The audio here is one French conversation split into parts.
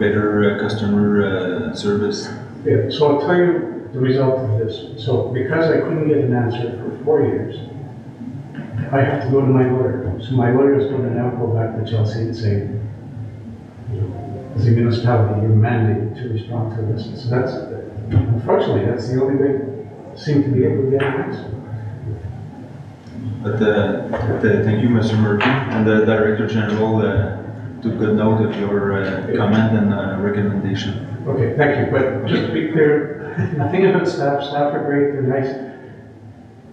better customer service. Yeah, so I'll tell you the result of this. So because I couldn't get an answer for 4 years, I have to go to my lawyer. So my lawyer is going to now go back to Chelsea and say, you know, as a municipality, you're mandated to respond to this. So that's, unfortunately, that's the only way I seem to be able to get an answer. But thank you, Mr. Murphy, and the Director General took good note of your comment and recommendation. Okay, thank you. But just to be clear, nothing about staff. Staff are great, they're nice,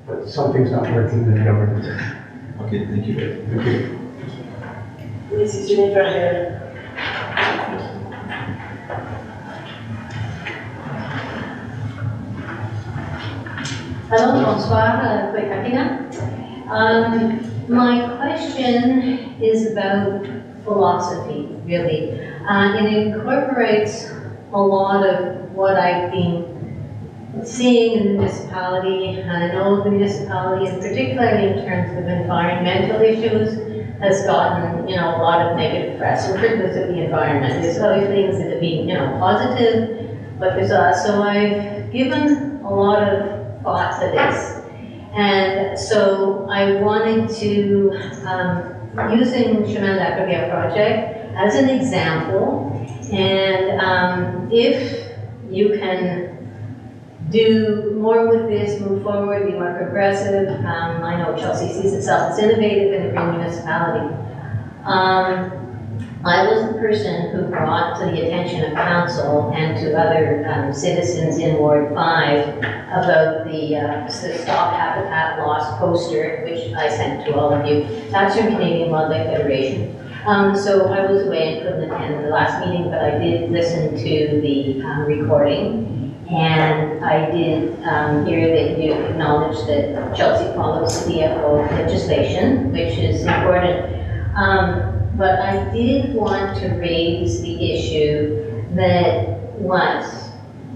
but something's not working in the government. Okay, thank you. Thank you. Mrs. Jennifer Hill. Hello, bonsoir, Katina. My question is about philosophy, really. It incorporates a lot of what I've been seeing in the municipality, and I know the municipality, and particularly in terms of environmental issues, has gotten, a lot of negative press because of the environment. There's other things that have been, positive, but there's also, I've given a lot of thought to this. And so I wanted to, using Chemin d'Aquavière project as an example, and if you can do more with this, move forward, be more progressive. I know Chelsea sees itself as innovative in a green municipality. I was the person who brought to the attention of council and to other citizens in Ward 5 about the Stop Habitat Loss poster, which I sent to all of you. That's from Canadian Wildlife Federation. So I was away and couldn't attend the last meeting, but I did listen to the recording. And I did hear that you acknowledged that Chelsea follows the DFO legislation, which is important. But I did want to raise the issue that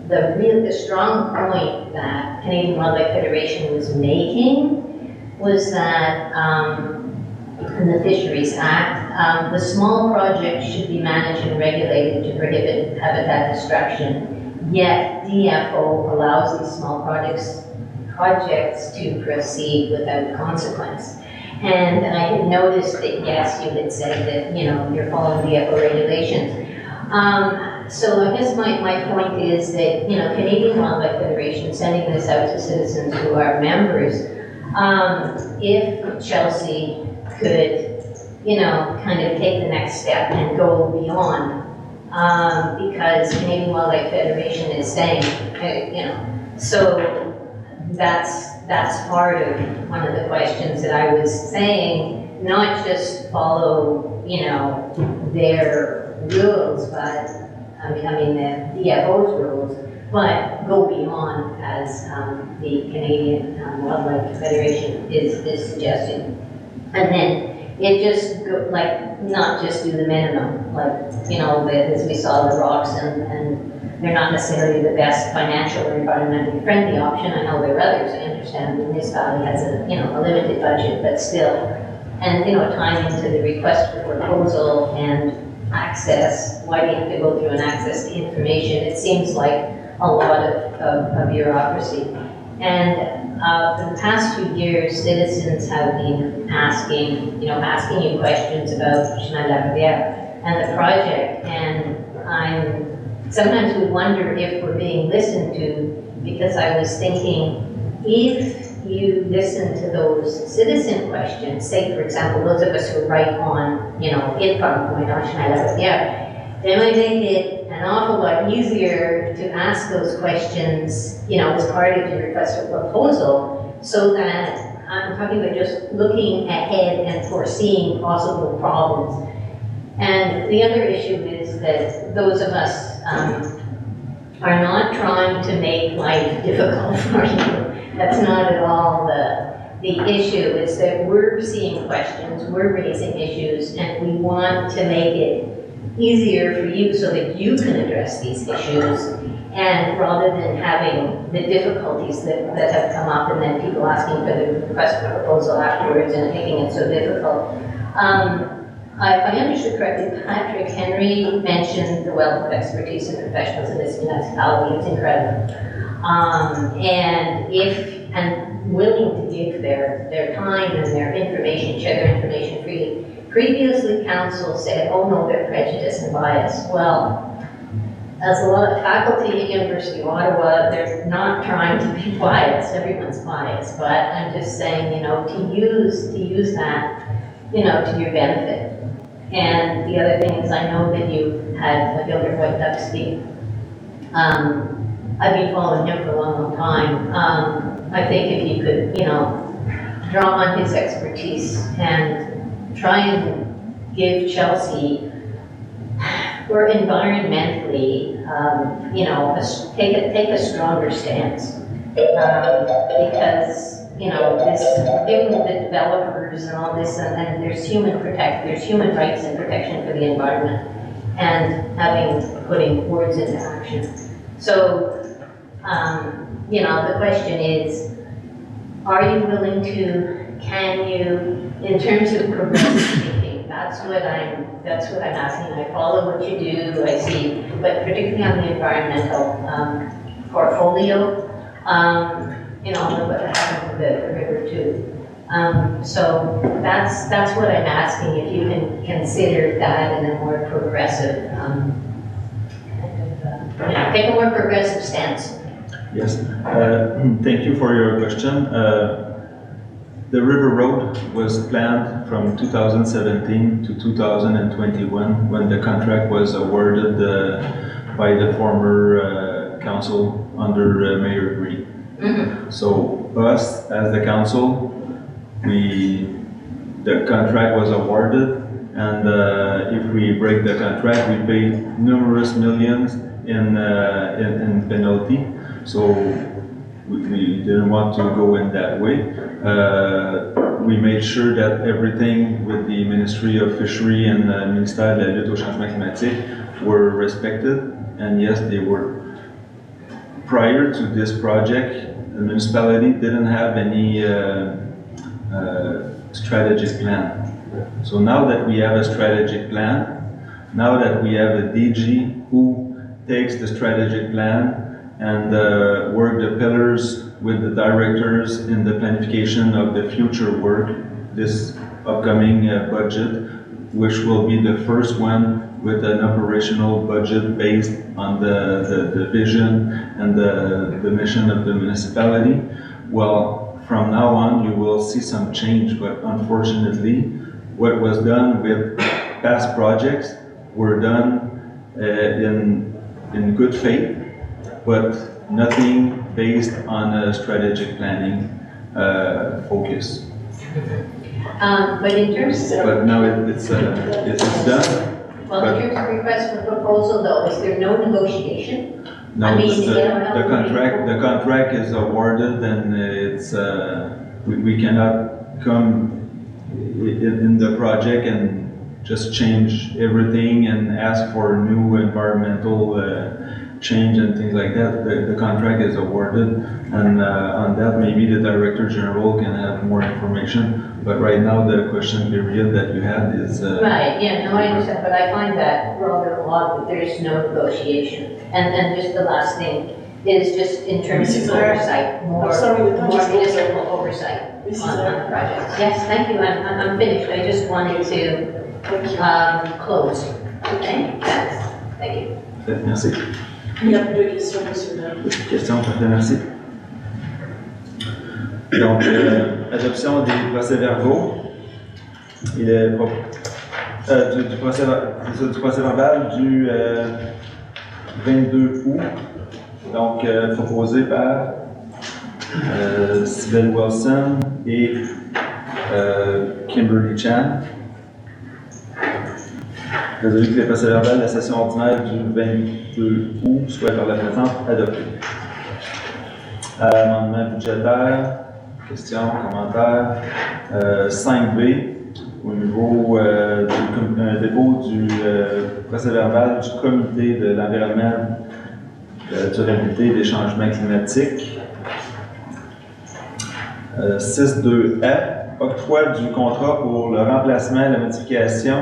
the strong point that Canadian Wildlife Federation was making was that in the Fisheries Act, the small projects should be managed and regulated to prohibit habitat destruction. Yet DFO allows these small projects to proceed without consequence. And I had noticed that, yes, you had said that, you're following DFO regulations. So I guess my point is that, Canadian Wildlife Federation sending this out to citizens who are members, if Chelsea could, kind of take the next step and go beyond, because Canadian Wildlife Federation is saying, so that's part of one of the questions that I was saying, not just follow, their rules, but I mean the DFO's rules, but go beyond as the Canadian Wildlife Federation is suggesting. And then it just not just do the minimum, as we saw the rocks, and they're not necessarily the best financial or environmentally friendly option. I know there are others. I understand the municipality has a limited budget, but still, and tying into the request for proposal and access. Why do you have to go through an access to information? It seems like a lot of bureaucracy. And for the past few years, citizens have been asking you questions about Chemin d'Aquavière and the project, and sometimes we wonder if we're being listened to, because I was thinking, if you listen to those citizen questions, say for example, those of us who write on, in Farm Point on Chemin d'Aquavière, they might make it an awful lot easier to ask those questions, as part of your request for proposal, so that I'm talking about just looking ahead and foreseeing possible problems. And the other issue is that those of us are not trying to make life difficult for you. That's not at all the issue. It's that we're seeing questions, we're raising issues, and we want to make it easier for you so that you can address these issues, and rather than having the difficulties that have come up and then people asking for the request for proposal afterwards and making it so difficult. If I understood correctly, Patrick Henry mentioned the wealth of expertise and professionals in this municipality. It's incredible. And willing to give their time and their information, share their information freely. Previously, council said, oh no, they're prejudiced and biased. Well, as a lot of faculty at University of Ottawa, they're not trying to be biased. Everyone's biased, but I'm just saying, you know, to use that, you know, to your benefit. And the other thing is, I know that you had Gilbert Wojtowski. I've been following him for a long, long time. I think if you could, you know, draw on his expertise and try and give Chelsea, or environmentally, you know, take a stronger stance. Because, you know, this, given the developers and all this, and there's human rights and protection for the environment, and putting words into action. So, you know, the question is, are you willing to, can you, in terms of progressive thinking, that's what I'm asking. I follow what you do, I see, but particularly on the environmental portfolio, you know, look what happened with the river too. So that's what I'm asking, if you can consider that in a more progressive, you know, take a more progressive stance. Yes, thank you for your question. The River Road was planned from 2017 to 2021 when the contract was awarded by the former council under Mayor Green. Mm-hmm. So us, as the council, the contract was awarded, and if we break the contract, we pay numerous millions in penalty. So we didn't want to go in that way. We made sure that everything with the Ministry of Fishery and Ministère de la Lutte au Changement Climatique were respected, and yes, they were. Prior to this project, the municipality didn't have any strategic plan. So now that we have a strategic plan, now that we have a DG who takes the strategic plan and work the pillars with the directors in the planification of the future work, this upcoming budget, which will be the first one with an operational budget based on the vision and the mission of the municipality. Well, from now on, you will see some change, but unfortunately, what was done with past projects were done in good faith, but nothing based on a strategic planning focus. But in terms of, But now it's done. well, in terms of request for proposal though, is there no negotiation? No, I mean, it's, you know, the contract is awarded, and it's we cannot come in the project and just change everything and ask for new environmental change and things like that. The contract is awarded, and on that maybe the Director General can have more information. But right now the question period that you had is Right, yeah, no, I understand, but I find that rather odd that there's no negotiation. And just the last thing is just in terms of oversight, more municipal oversight on the project. Yes, thank you, I'm finished, I just wanted to close. Okay, yes, thank you. Merci. Il n'y a plus de questions, monsieur le maire. Question, parfait, merci. Donc, adoption des procès-verbaux. Il est du procès-verbal du 22 août, donc proposé par Sybelle Wilson et Kimberly Chan. Résolu que les procès-verbaux de la session ordinaire du 22 août soient par la présente adoptés. Amendement budgétaire. Questions, commentaires. 5B, au niveau du dépôt du procès-verbal du Comité de l'environnement, de la durabilité et des changements climatiques. 6.2F, octroi du contrat pour le remplacement et la modification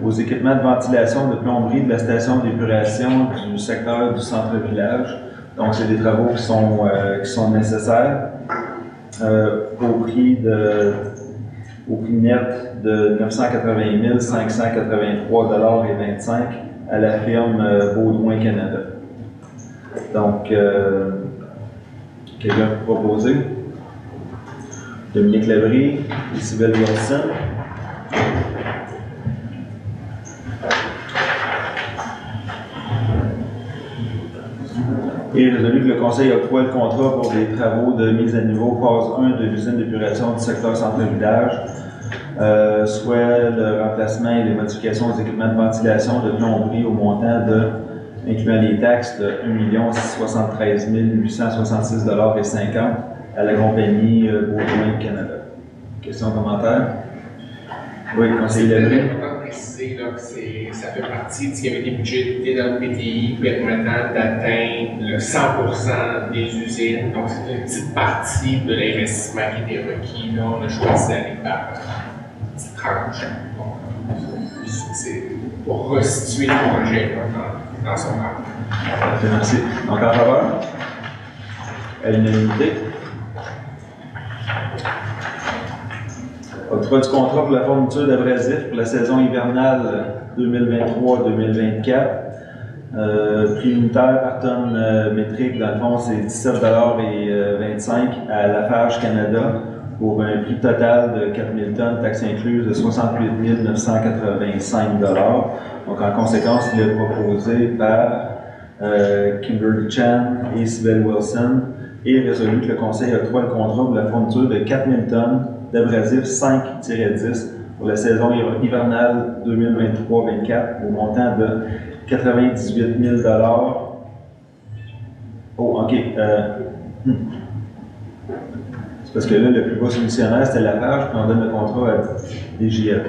aux équipements de ventilation de plomberie de la station d'épuration du secteur du centre-village. Donc, c'est des travaux qui sont nécessaires au prix net de 980 583,25 $ à la firme Baudouin Canada. Donc, quelqu'un peut proposer? Dominique Labrie, Isabelle Wilson. Et résolu que le Conseil octroie le contrat pour des travaux de mise à niveau phase 1 de l'usine d'épuration du secteur centre-village, soit le remplacement et les modifications aux équipements de ventilation de plomberie au montant de, incluant les taxes, de 1 073 866,50 $ à la compagnie Baudouin Canada. Questions, commentaires? Oui, conseiller Labrie. C'est important de préciser là, que ça fait partie de ce qui avait été budgété dans le PTI permettant d'atteindre le 100% des usines. Donc, c'est une petite partie de l'investissement qui était requis. Là, on a choisi d'aller par petite tranche. Donc, c'est pour restituer le projet là, dans son rang. Merci. Donc, en faveur? À l'unanimité. Octroi du contrat pour la fourniture d'abrasifs pour la saison hivernale 2023-2024. Prix unitaire par tonne métrique, dans le fond, c'est 17,25 $ à Lafarge Canada pour un prix total de 4000 tonnes, taxes incluses, de 68 985 $. Donc, en conséquence, il est proposé par Kimberly Chan et Sybelle Wilson et résolu que le Conseil octroie le contrat pour la fourniture de 4000 tonnes d'abrasifs 5-10 pour la saison hivernale 2023-24 au montant de 98 000 $. Oh, OK. C'est parce que là, le plus bas soumissionnaire, c'était Lafarge, puis on donne le contrat à DGF.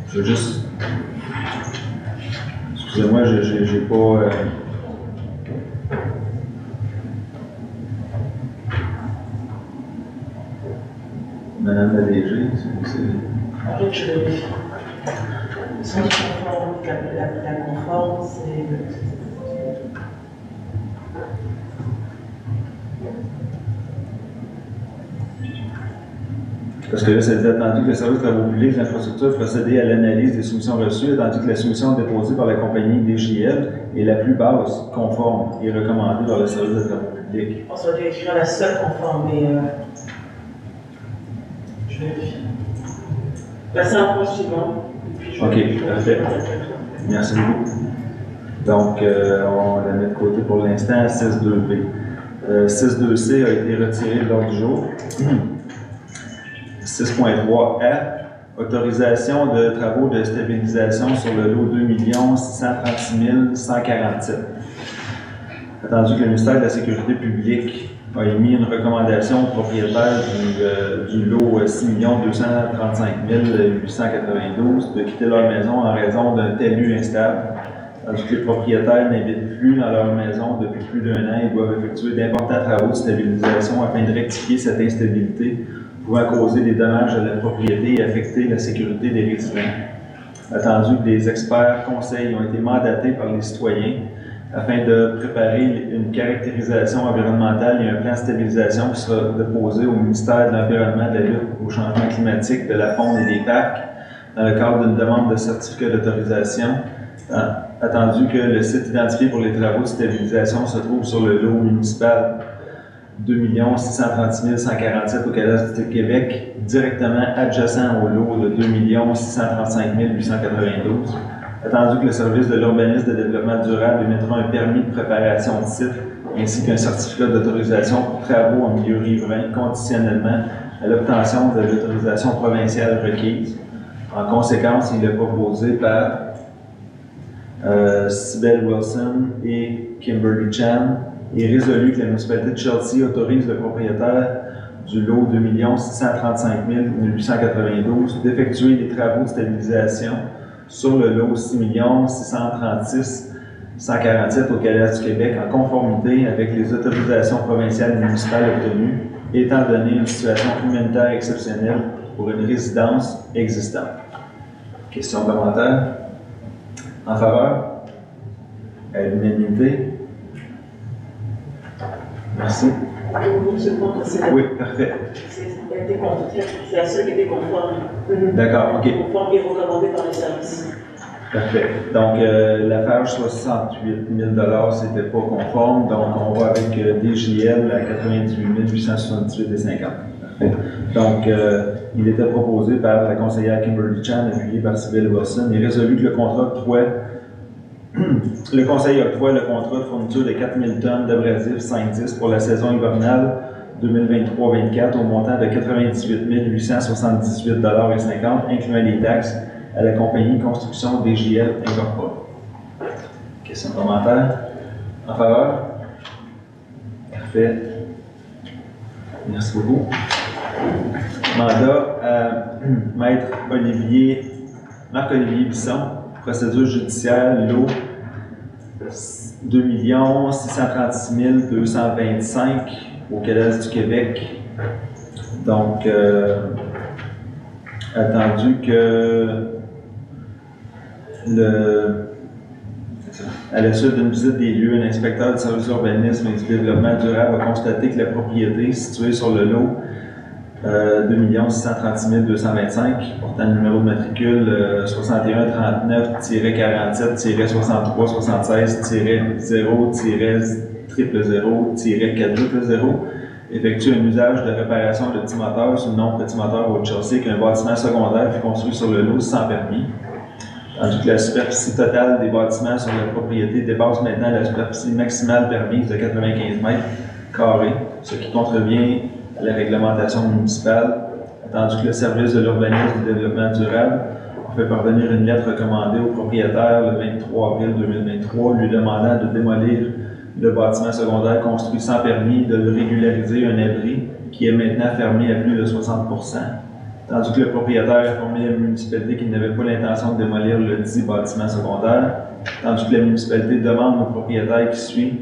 Je veux juste... Excusez-moi, j'ai pas... Madame la DG, c'est... En fait, je vérifie. Sont conformes, la conforme, c'est... Parce que là, c'est attendu que le service de travaux publics de l'infrastructure procéder à l'analyse des soumissions reçues, attendu que la soumission déposée par la compagnie DGF est la plus basse, conforme et recommandée par le service de travaux publics. On va écrire la seule conforme, mais je vérifie. Passez un point suivant. OK, parfait. Merci beaucoup. Donc, on la met de côté pour l'instant, 6.2b. 6.2c a été retiré de l'ordre du jour. 6.3a, autorisation de travaux de stabilisation sur le lot 2 636 147. Attendu que le ministère de la Sécurité publique a émis une recommandation au propriétaire du lot 6 235 892 de quitter leur maison en raison d'un talus instable. Tandis que les propriétaires n'habitent plus dans leur maison depuis plus d'1 an et doivent effectuer d'importants travaux de stabilisation afin de rectifier cette instabilité pouvant causer des dommages à la propriété et affecter la sécurité des résidents. Attendu que des experts conseils ont été mandatés par les citoyens afin de préparer une caractérisation environnementale et un plan de stabilisation qui sera déposé au ministère de l'Environnement, de la lutte au changement climatique, de la faune et des parcs dans le cadre d'une demande de certificat d'autorisation. Attendu que le site identifié pour les travaux de stabilisation se trouve sur le lot municipal 2 636 147 au cadastre du Québec, directement adjacent au lot de 2 635 892. Attendu que le service de l'urbanisme de développement durable émettra un permis de préparation de site ainsi qu'un certificat d'autorisation pour travaux en milieu riverain conditionnellement à l'obtention de l'autorisation provinciale requise. En conséquence, il est proposé par Sybelle Wilson et Kimberly Chan et résolu que la municipalité de Chelsea autorise le propriétaire du lot 2 635 892 d'effectuer des travaux de stabilisation sur le lot 6 636 147 au cadastre du Québec en conformité avec les autorisations provinciales et municipales obtenues, étant donné une situation humanitaire exceptionnelle pour une résidence existante. Questions, commentaires? En faveur? À l'unanimité? Merci. Monsieur le président, Oui, parfait. c'est la seule qui était conforme. D'accord, OK. Conforme et recommandée par les services. Parfait. Donc, l'affaire 68 000 c'était pas conforme. Donc, on va avec DJL à 98 878,50. Parfait. Donc, il était proposé par la conseillère Kimberly Chan, appuyé par Sybille Wilson. Il est résolu que le contrat octroie le Conseil octroie le contrat de fourniture de 4 000 tonnes d'abrasifs 5-10 pour la saison hivernale 2023-24 au montant de 98 878,50 incluant les taxes à la compagnie Construction DJL Incorporée. Questions, commentaires? En faveur? Parfait. Merci beaucoup. Mandat à Maître Marc-Olivier Bisson, procédure judiciaire, lot 2 636 225 au cadastre du Québec. Donc, attendu que à la suite d'une visite des lieux, un inspecteur du service d'urbanisme et du développement durable a constaté que la propriété située sur le lot 2 636 225, portant le numéro de matricule 6139-44-76-0-0-00-400, effectue un usage de réparation de petits moteurs sous le nom petit moteur au chaussée qu'un bâtiment secondaire fut construit sur le lot sans permis. Tandis que la superficie totale des bâtiments sur la propriété dépasse maintenant la superficie maximale permise de 95 mètres carrés, ce qui contrevient à la réglementation municipale, attendu que le service de l'urbanisme et du développement durable a fait parvenir une lettre recommandée au propriétaire le 23 avril 2023 lui demandant de démolir le bâtiment secondaire construit sans permis et de le régulariser un abri qui est maintenant fermé à plus de 60%. Tandis que le propriétaire a informé la municipalité qu'il n'avait pas l'intention de démolir le dit bâtiment secondaire, tandis que la municipalité demande au propriétaire qui suit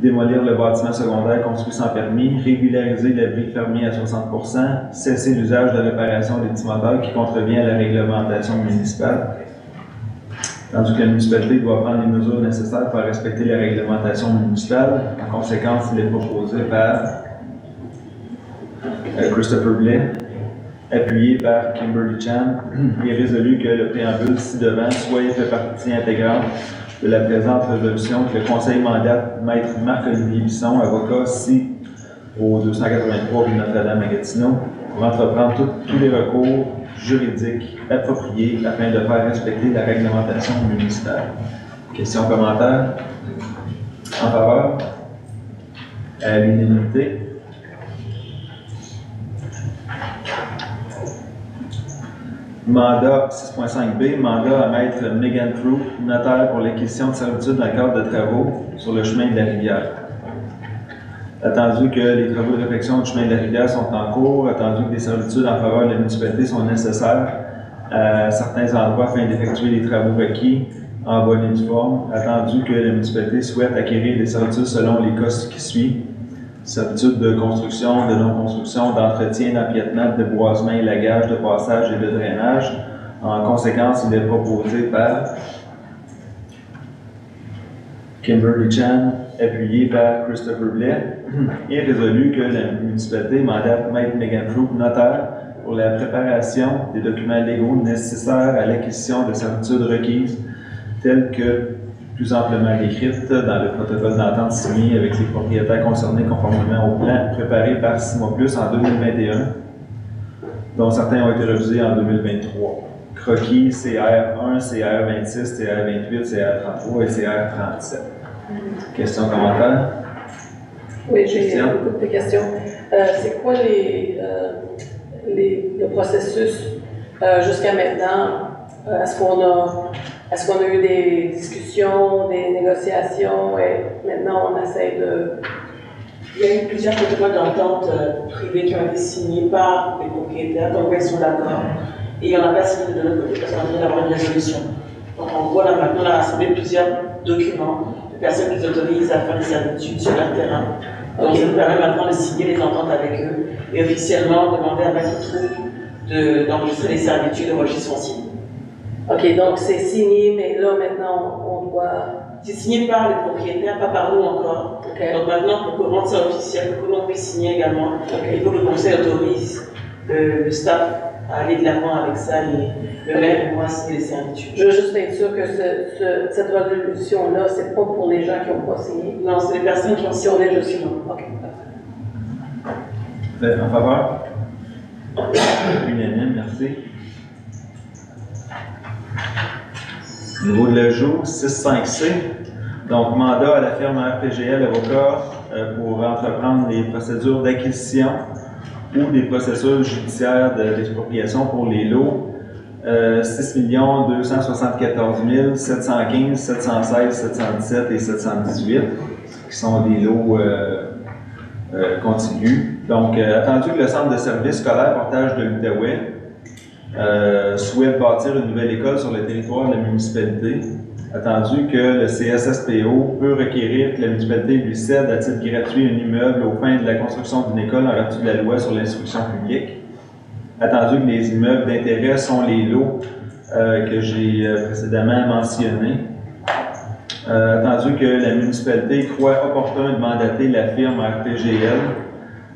démolir le bâtiment secondaire construit sans permis, régulariser l'abri fermé à 60%, cesser l'usage de réparation des petits moteurs qui contrevient à la réglementation municipale, tandis que la municipalité doit prendre les mesures nécessaires pour respecter la réglementation municipale. En conséquence, il est proposé par Christopher Blais, appuyé par Kimberly Chan, et résolu que le préambule ci-devant soit fait partie intégrante de la présente résolution, que le Conseil mandate Maître Marc-Olivier Bisson, avocat, si au 283 rue Notre-Dame à Gatineau, pour entreprendre tous les recours juridiques appropriés afin de faire respecter la réglementation municipale. Questions, commentaires? En faveur? À l'unanimité? Mandat 6.5b, mandat à Maître Megan Crew, notaire pour l'acquisition de servitudes dans le cadre de travaux sur le chemin de la rivière. Attendu que les travaux de réfection du chemin de la rivière sont en cours, attendu que des servitudes en faveur de la municipalité sont nécessaires à certains endroits afin d'effectuer les travaux requis en bonne et due forme, attendu que la municipalité souhaite acquérir des servitudes selon les cas qui suivent. Servitudes de construction, de non-construction, d'entretien, d'empiètement, de déboisement, élagage, de passage et de drainage. En conséquence, il est proposé par Kimberly Chan, appuyé par Christopher Blais, et résolu que la municipalité mandate Maître Megan Crew, notaire, pour la préparation des documents légaux nécessaires à l'acquisition de servitudes requises, telles que plus amplement décrite dans le protocole d'entente signé avec les propriétaires concernés conformément au plan préparé par 6 mois plus en 2021, dont certains ont été révisés en 2023. Croquis CR1, CR26, CR28, CR33 et CR37. Questions, commentaires? Oui, j'ai beaucoup de questions. C'est quoi le processus jusqu'à maintenant? Est-ce qu'on a eu des discussions, des négociations et maintenant on essaie de... Il y a eu plusieurs protocoles d'entente privés qui ont été signés par les propriétaires, donc ils sont d'accord. Et on n'a pas signé de l'autre côté parce qu'on a besoin d'avoir une résolution. Donc en gros, là maintenant, on a rassemblé plusieurs documents de personnes qui autorisent à faire des servitudes sur leur terrain. Donc ça nous permet maintenant de signer les ententes avec eux et officiellement demander à Maître Crew d'enregistrer les servitudes au registre foncier. OK, donc c'est signé, mais là, maintenant, on doit... C'est signé par les propriétaires, pas par nous encore. OK. Donc maintenant, pour que rendre ça officiel, pour que l'on puisse signer également, il faut que le conseil autorise le staff à aller de l'avant avec ça et le maire et moi signer les servitudes. Je veux juste être sûr que cette résolution-là, c'est pas pour les gens qui n'ont pas signé. Non, c'est les personnes qui ont Si on signé est le juste document. OK. En faveur? Unanime, merci. Au niveau de l'ajout, 6.5c, donc mandat à la firme RPGL Avocat pour entreprendre des procédures d'acquisition ou des procédures judiciaires d'expropriation pour les lots 6 274 715, 716, 717 et 718, qui sont des lots contigus. Donc, attendu que le centre de services scolaire portage de l'Outaouais souhaite bâtir une nouvelle école sur le territoire de la municipalité, attendu que le CSSPO peut requérir que la municipalité lui cède à titre gratuit un immeuble aux fins de la construction d'une école en vertu de la loi sur l'instruction publique, attendu que les immeubles d'intérêt sont les lots que j'ai précédemment mentionnés, attendu que la municipalité croit opportun de mandater la firme RPGL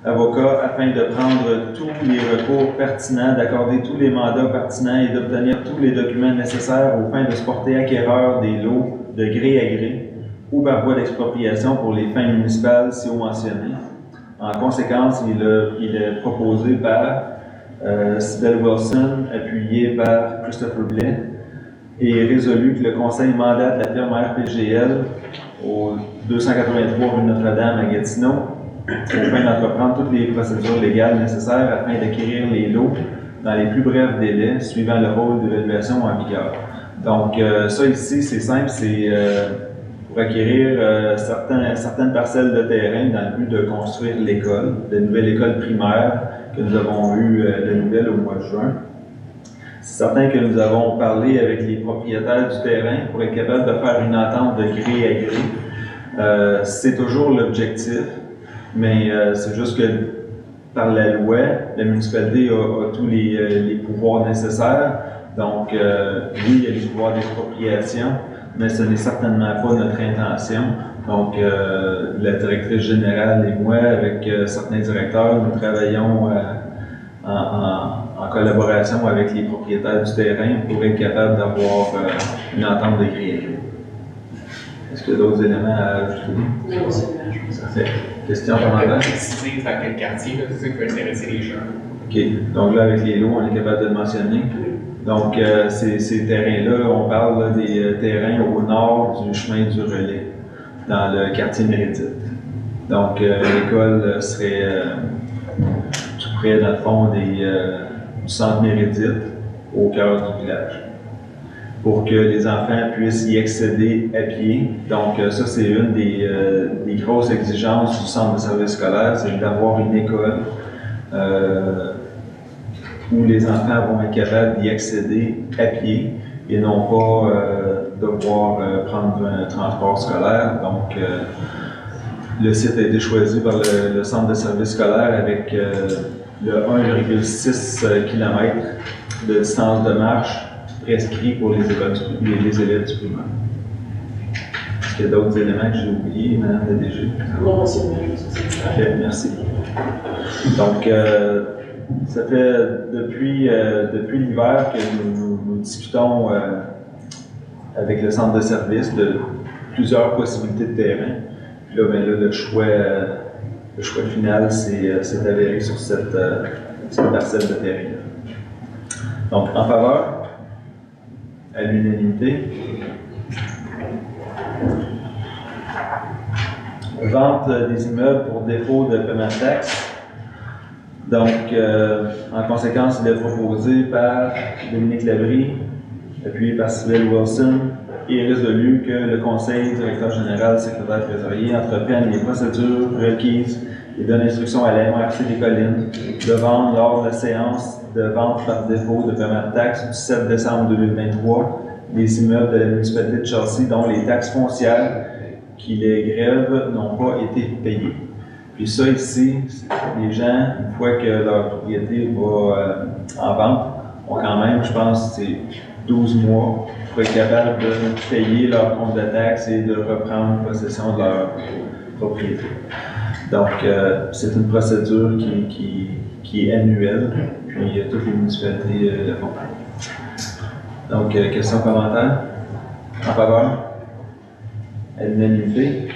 Avocat afin de prendre tous les recours pertinents, d'accorder tous les mandats pertinents et d'obtenir tous les documents nécessaires aux fins de se porter acquéreur des lots de gré à gré ou par voie d'expropriation pour les fins municipales si mentionnées. En conséquence, il est proposé par Sybelle Wilson, appuyé par Christopher Blais, et résolu que le conseil mandate la firme RPGL au 283 rue Notre-Dame à Gatineau au fin d'entreprendre toutes les procédures légales nécessaires afin d'acquérir les lots dans les plus brefs délais, suivant le rôle d'évaluation en vigueur. Donc, ça ici, c'est simple, c'est pour acquérir certaines parcelles de terrain dans le but de construire l'école, la nouvelle école primaire que nous avons eu de nouvelles au mois de juin. C'est certain que nous avons parlé avec les propriétaires du terrain pour être capable de faire une entente de gré à gré. C'est toujours l'objectif. Mais c'est juste que par la loi, la municipalité a tous les pouvoirs nécessaires. Donc, oui, il y a les pouvoirs d'expropriation, mais ce n'est certainement pas notre intention. Donc, la directrice générale et moi, avec certains directeurs, nous travaillons en collaboration avec les propriétaires du terrain pour être capable d'avoir une entente de gré à gré. Est-ce qu'il y a d'autres éléments à ajouter? Non, c'est bien, je pense. Parfait. Question On peut commandant? préciser dans quel quartier, là, c'est ça qui va intéresser les gens. OK. Donc là, avec les lots, on est capable de le mentionner. Donc, ces terrains-là, on parle là, des terrains au nord du chemin du Relais, dans le quartier Méridite. Donc, l'école serait tout près, dans le fond, du centre Méridite, au cœur du village, pour que les enfants puissent y accéder à pied. Donc, ça, c'est une des grosses exigences du centre de service scolaire, c'est d'avoir une école où les enfants vont être capables d'y accéder à pied et non pas devoir prendre un transport scolaire. Donc, le site a été choisi par le centre de service scolaire avec le 1,6 km de distance de marche prescrit pour les élèves du primaire. Est-ce qu'il y a d'autres éléments que j'ai oubliés, Mme la DG? Non, c'est bien, je pense que c'est ça. Ok, merci. Donc, ça fait depuis l'hiver que nous discutons avec le centre de service de plusieurs possibilités de terrain. Puis là, ben là, le choix final s'est avéré sur cette parcelle de terrain. Donc, en faveur? À l'unanimité. Vente des immeubles pour défaut de paiement de taxes. Donc, en conséquence, il est proposé par Dominique Labrie, appuyé par Sybelle Wilson, et résolu que le conseil directeur général, secrétaire trésorier entreprenne les procédures requises et donne instruction à la MRC des Collines de vendre lors de la séance de vente par défaut de paiement de taxes du 7 décembre 2023 les immeubles de la municipalité de Chelsea dont les taxes foncières qui les grèvent n'ont pas été payées. Puis ça ici, les gens, une fois que leur propriété va en vente, ont quand même, je pense, c'est 12 mois pour être capable de payer leur compte de taxes et de reprendre possession de leur propriété. Donc, c'est une procédure qui est annuelle, puis toutes les municipalités le font. Donc, questions, commentaires? En faveur? À l'unanimité?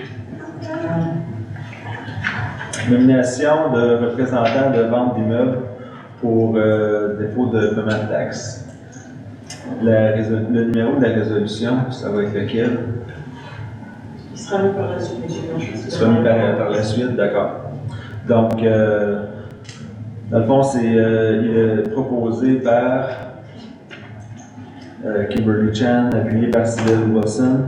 Nomination de représentants de vente d'immeubles pour défaut de paiement de taxes. Le numéro de la résolution, ça va être lequel? Il sera mis par la suite, mais j'ai bien choisi. Il sera mis par la suite, d'accord. Donc, dans le fond, il est proposé par Kimberly Chan, appuyé par Sybelle Wilson,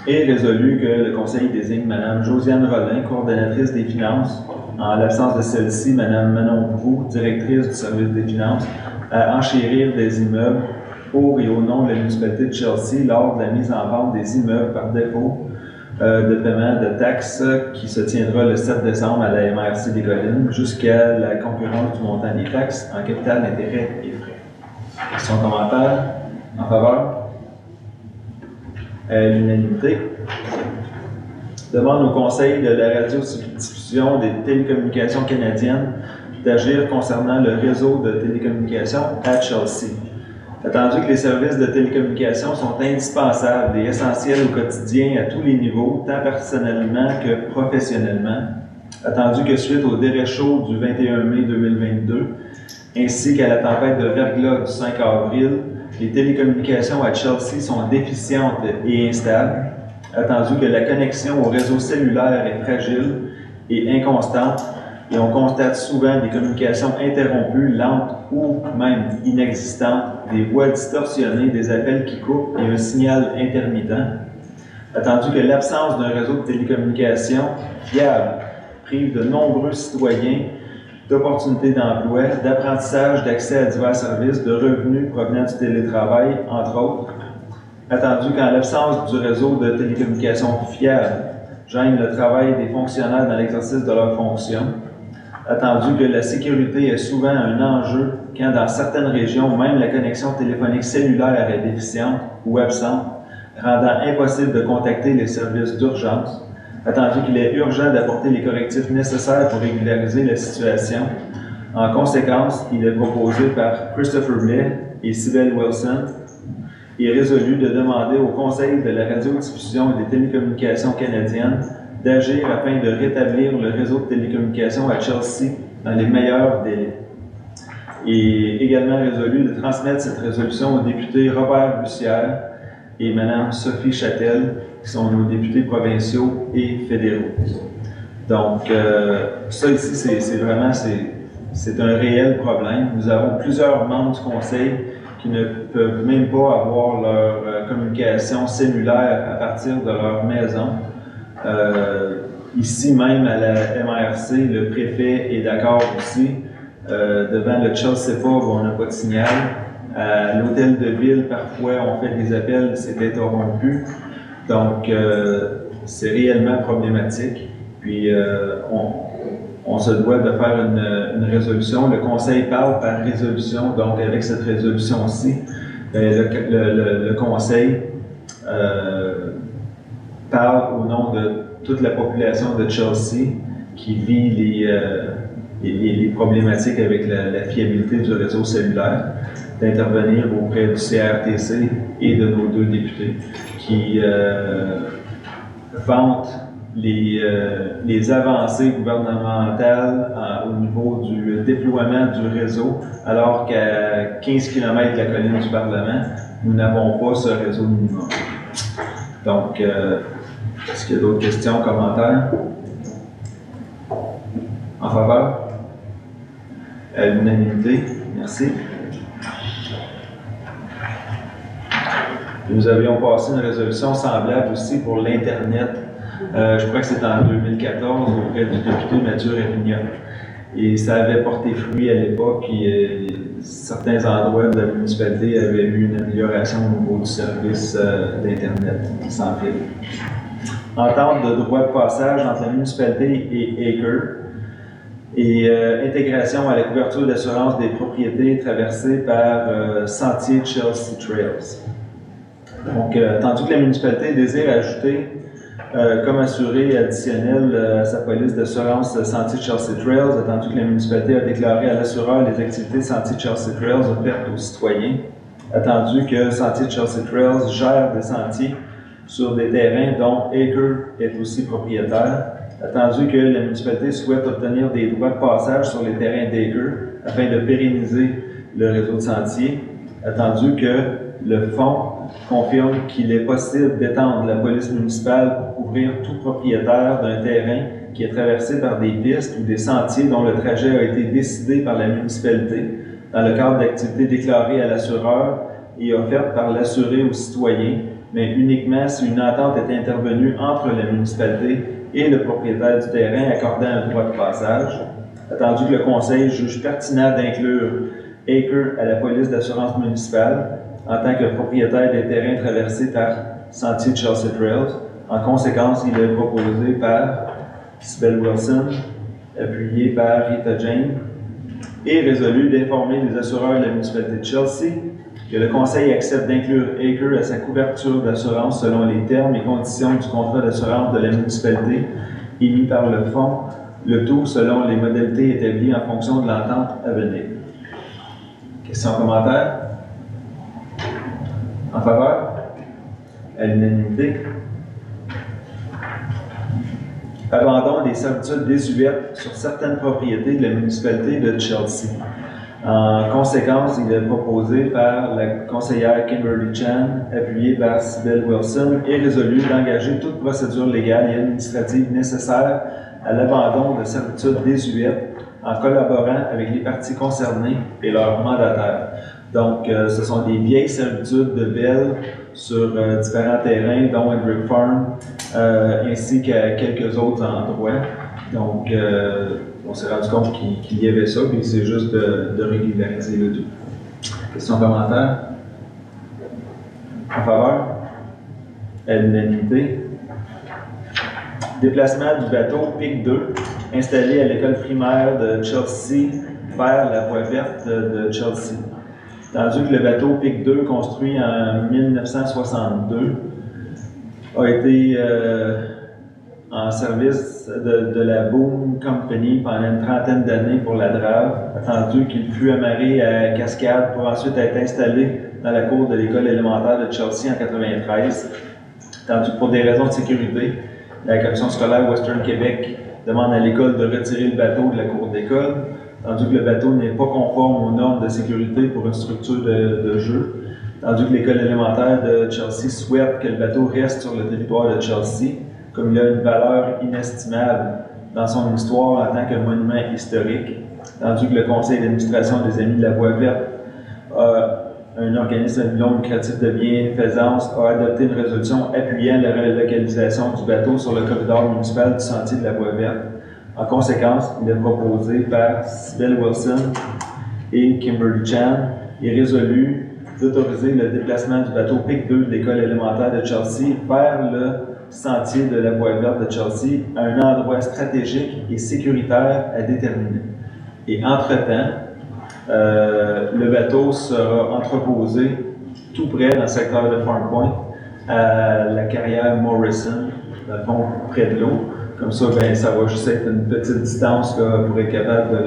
et résolu que le Conseil désigne Mme Josiane Rollin, coordonnatrice des finances, en l'absence de celle-ci, Mme Manon Brou, directrice du service des finances, à enchérir des immeubles pour et au nom de la municipalité de Chelsea lors de la mise en vente des immeubles par défaut de paiement de taxes qui se tiendra le 7 décembre à la MRC des Collines jusqu'à la concurrence du montant des taxes en capital, intérêt et frais. Questions, commentaires? En faveur? À l'unanimité. Demande au Conseil de la radiodiffusion des télécommunications canadiennes d'agir concernant le réseau de télécommunications à Chelsea. Attendu que les services de télécommunications sont indispensables et essentiels au quotidien à tous les niveaux, tant personnellement que professionnellement, attendu que suite au déréchaud du 21 mai 2022, ainsi qu'à la tempête de verglas du 5 avril, les télécommunications à Chelsea sont déficientes et instables, attendu que la connexion au réseau cellulaire est fragile et inconstante, et on constate souvent des communications interrompues, lentes ou même inexistantes, des voix distorsionnées, des appels qui coupent et un signal intermittent, attendu que l'absence d'un réseau de télécommunications fiable prive de nombreux citoyens d'opportunités d'emploi, d'apprentissage, d'accès à divers services, de revenus provenant du télétravail, entre autres. Attendu qu'en l'absence du réseau de télécommunications fiable gêne le travail des fonctionnaires dans l'exercice de leurs fonctions. Attendu que la sécurité est souvent un enjeu quand dans certaines régions, même la connexion téléphonique cellulaire est déficiente ou absente, rendant impossible de contacter les services d'urgence. Attendu qu'il est urgent d'apporter les correctifs nécessaires pour régulariser la situation. En conséquence, il est proposé par Christopher Blais et Sybelle Wilson et résolu de demander au Conseil de la radiodiffusion et des télécommunications canadiennes d'agir afin de rétablir le réseau de télécommunications à Chelsea dans les meilleurs délais. Et également résolu de transmettre cette résolution aux députés Robert Bussière et Mme Sophie Châtel, qui sont nos députés provinciaux et fédéraux. Donc, ça ici, c'est un réel problème. Nous avons plusieurs membres du Conseil qui ne peuvent même pas avoir leur communication cellulaire à partir de leur maison. Ici même à la MRC, le préfet est d'accord aussi. Devant le Chelsea Pub, on n'a pas de signal. À l'hôtel de ville, parfois, on fait des appels, c'est interrompu. Donc, c'est réellement problématique. Puis, on se doit de faire une résolution. Le Conseil parle par résolution. Donc, avec cette résolution-ci, le Conseil parle au nom de toute la population de Chelsea qui vit les problématiques avec la fiabilité du réseau cellulaire, d'intervenir auprès du CRTC et de nos deux députés qui vantent les avancées gouvernementales au niveau du déploiement du réseau, alors qu'à 15 km de la colline du Parlement, nous n'avons pas ce réseau minimum. Donc, est-ce qu'il y a d'autres questions, commentaires? En faveur? À l'unanimité? Merci. Nous avions passé une résolution semblable aussi pour l'Internet. Je crois que c'était en 2014 auprès du député Mathieu Rémignon. Et ça avait porté fruit à l'époque, puis certains endroits de la municipalité avaient eu une amélioration au niveau du service d'Internet sans fil. Entente de droit de passage entre la municipalité et Acre. Et intégration à la couverture d'assurance des propriétés traversées par Sentier Chelsea Trails. Donc, tandis que la municipalité désire ajouter comme assuré additionnel à sa police d'assurance Sentier Chelsea Trails, attendu que la municipalité a déclaré à l'assureur les activités Sentier Chelsea Trails offertes aux citoyens, attendu que Sentier Chelsea Trails gère des sentiers sur des terrains dont Acre est aussi propriétaire, attendu que la municipalité souhaite obtenir des droits de passage sur les terrains d'Acre afin de pérenniser le réseau de sentiers, attendu que le fonds confirme qu'il est possible d'étendre la police municipale pour couvrir tout propriétaire d'un terrain qui est traversé par des pistes ou des sentiers dont le trajet a été décidé par la municipalité dans le cadre d'activités déclarées à l'assureur et offertes par l'assuré aux citoyens, mais uniquement si une entente est intervenue entre la municipalité et le propriétaire du terrain accordant un droit de passage, attendu que le conseil juge pertinent d'inclure Acre à la police d'assurance municipale en tant que propriétaire des terrains traversés par Sentier Chelsea Trails. En conséquence, il est proposé par Sibelle Wilson, appuyé par Rita Jane, et résolu d'informer les assureurs de la municipalité de Chelsea que le conseil accepte d'inclure Acre à sa couverture d'assurance selon les termes et conditions du contrat d'assurance de la municipalité émis par le fonds, le tout selon les modalités établies en fonction de l'entente à venir. Questions, commentaires? En faveur? À l'unanimité? Abandon des servitudes désuètes sur certaines propriétés de la municipalité de Chelsea. En conséquence, il est proposé par la conseillère Kimberly Chan, appuyée par Sibelle Wilson, et résolu d'engager toute procédure légale et administrative nécessaire à l'abandon de servitudes désuètes en collaborant avec les parties concernées et leurs mandataires. Donc, ce sont des vieilles servitudes de Bell sur différents terrains, dont Hendrick Farm, ainsi qu'à quelques autres endroits. Donc, on s'est rendu compte qu'il y avait ça, puis c'est juste de régulariser le tout. Questions, commentaires? En faveur? À l'unanimité? Déplacement du bateau PIC 2, installé à l'école primaire de Chelsea vers la voie verte de Chelsea. Tandis que le bateau PIC 2, construit en 1962, a été en service de la Boom Company pendant une trentaine d'années pour la Drave, attendu qu'il fut amarré à Cascade pour ensuite être installé dans la cour de l'école élémentaire de Chelsea en 1993, tandis que pour des raisons de sécurité, la commission scolaire Western Québec demande à l'école de retirer le bateau de la cour d'école, tandis que le bateau n'est pas conforme aux normes de sécurité pour une structure de jeu, tandis que l'école élémentaire de Chelsea souhaite que le bateau reste sur le territoire de Chelsea, comme il a une valeur inestimable dans son histoire en tant que monument historique, tandis que le conseil d'administration des Amis de la Voie verte, un organisme non lucratif de bienfaisance, a adopté une résolution appuyant la relocalisation du bateau sur le corridor municipal du sentier de la Voie verte. En conséquence, il est proposé par Sibelle Wilson et Kimberly Chan et résolu d'autoriser le déplacement du bateau PIC 2 de l'école élémentaire de Chelsea vers le sentier de la Voie verte de Chelsea à un endroit stratégique et sécuritaire à déterminer. Et entre-temps, le bateau sera entreposé tout près dans le secteur de Farm Point, à la carrière Morrison, dans le fond, près de l'eau. Comme ça, ben, ça va juste être une petite distance là, pour être capable de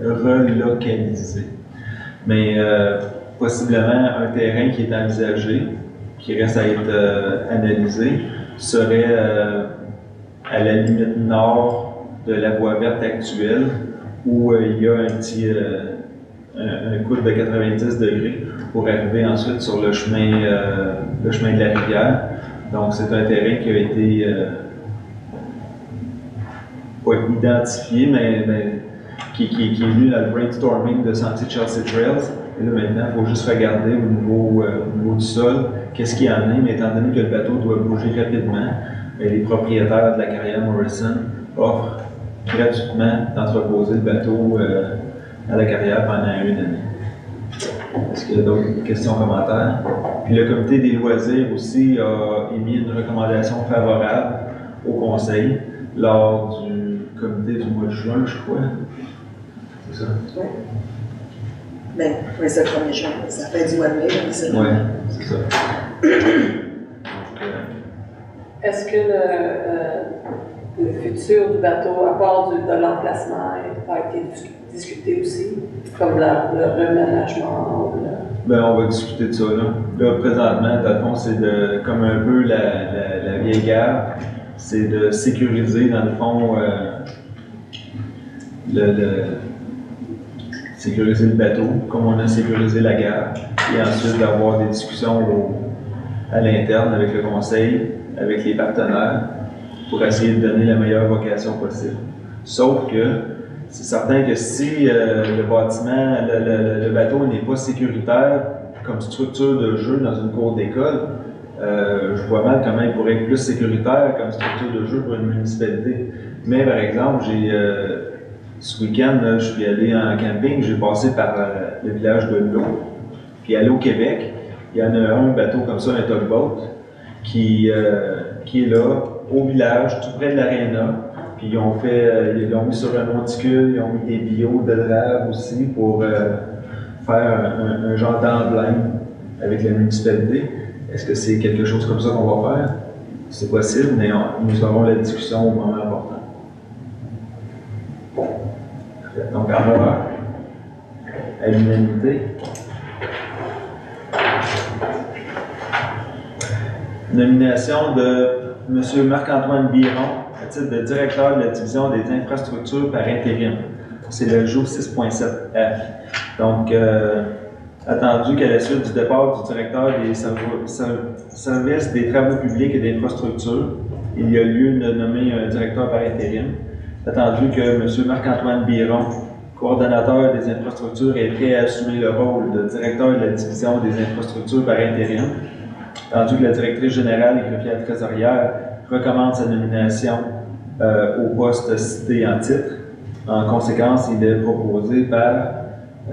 le relocaliser. Mais possiblement, un terrain qui est envisagé, qui reste à être analysé, serait à la limite nord de la voie verte actuelle, où il y a un petit un coude de 90 degrés pour arriver ensuite sur le chemin de la rivière. Donc, c'est un terrain qui a été pas identifié, mais qui est venu dans le brainstorming de Sentier Chelsea Trails. Et là, maintenant, il faut juste regarder au niveau du sol, qu'est-ce qu'il y en a, mais étant donné que le bateau doit bouger rapidement, les propriétaires de la carrière Morrison offrent gratuitement d'entreposer le bateau à la carrière pendant une année. Est-ce qu'il y a d'autres questions, commentaires? Puis le comité des loisirs aussi a émis une recommandation favorable au conseil lors du comité du mois de juin, je crois. C'est ça? Ben, oui, c'est le 1er juin. Ça fait du mois de mai, mais c'est Oui, c'est ça. Est-ce que le futur du bateau, à part de l'emplacement, a été discuté aussi? Comme le reménagement? Ben, on va discuter de ça, là. Là, présentement, dans le fond, c'est comme un peu la vieille gare, c'est de sécuriser, dans le fond, sécuriser le bateau, comme on a sécurisé la gare, et ensuite d'avoir des discussions à l'interne avec le conseil, avec les partenaires, pour essayer de donner la meilleure vocation possible. Sauf que c'est certain que si le bâtiment, le bateau n'est pas sécuritaire comme structure de jeu dans une cour d'école, je vois mal comment il pourrait être plus sécuritaire comme structure de jeu pour une municipalité. Mais par exemple, ce week-end, je suis allé en camping, j'ai passé par le village de L'Eau. Puis à L'Eau-Québec, il y en a un bateau comme ça, un tugboat, qui est là, au village, tout près de l'aréna. Puis ils l'ont mis sur un monticule, ils ont mis des billots de drave aussi pour faire un genre d'emblème avec la municipalité. Est-ce que c'est quelque chose comme ça qu'on va faire? C'est possible, mais nous aurons la discussion au moment important. Donc, à voir, à l'unanimité. Nomination de M. Marc-Antoine Biron à titre de directeur de la division des infrastructures par intérim. C'est le jour 6.7F. Donc, attendu qu'à la suite du départ du directeur des services des travaux publics et d'infrastructures, il y a lieu de nommer un directeur par intérim. Attendu que M. Marc-Antoine Biron, coordonnateur des infrastructures, est prêt à assumer le rôle de directeur de la division des infrastructures par intérim. Attendu que la directrice générale et greffière trésorière recommande sa nomination au poste cité en titre. En conséquence, il est proposé par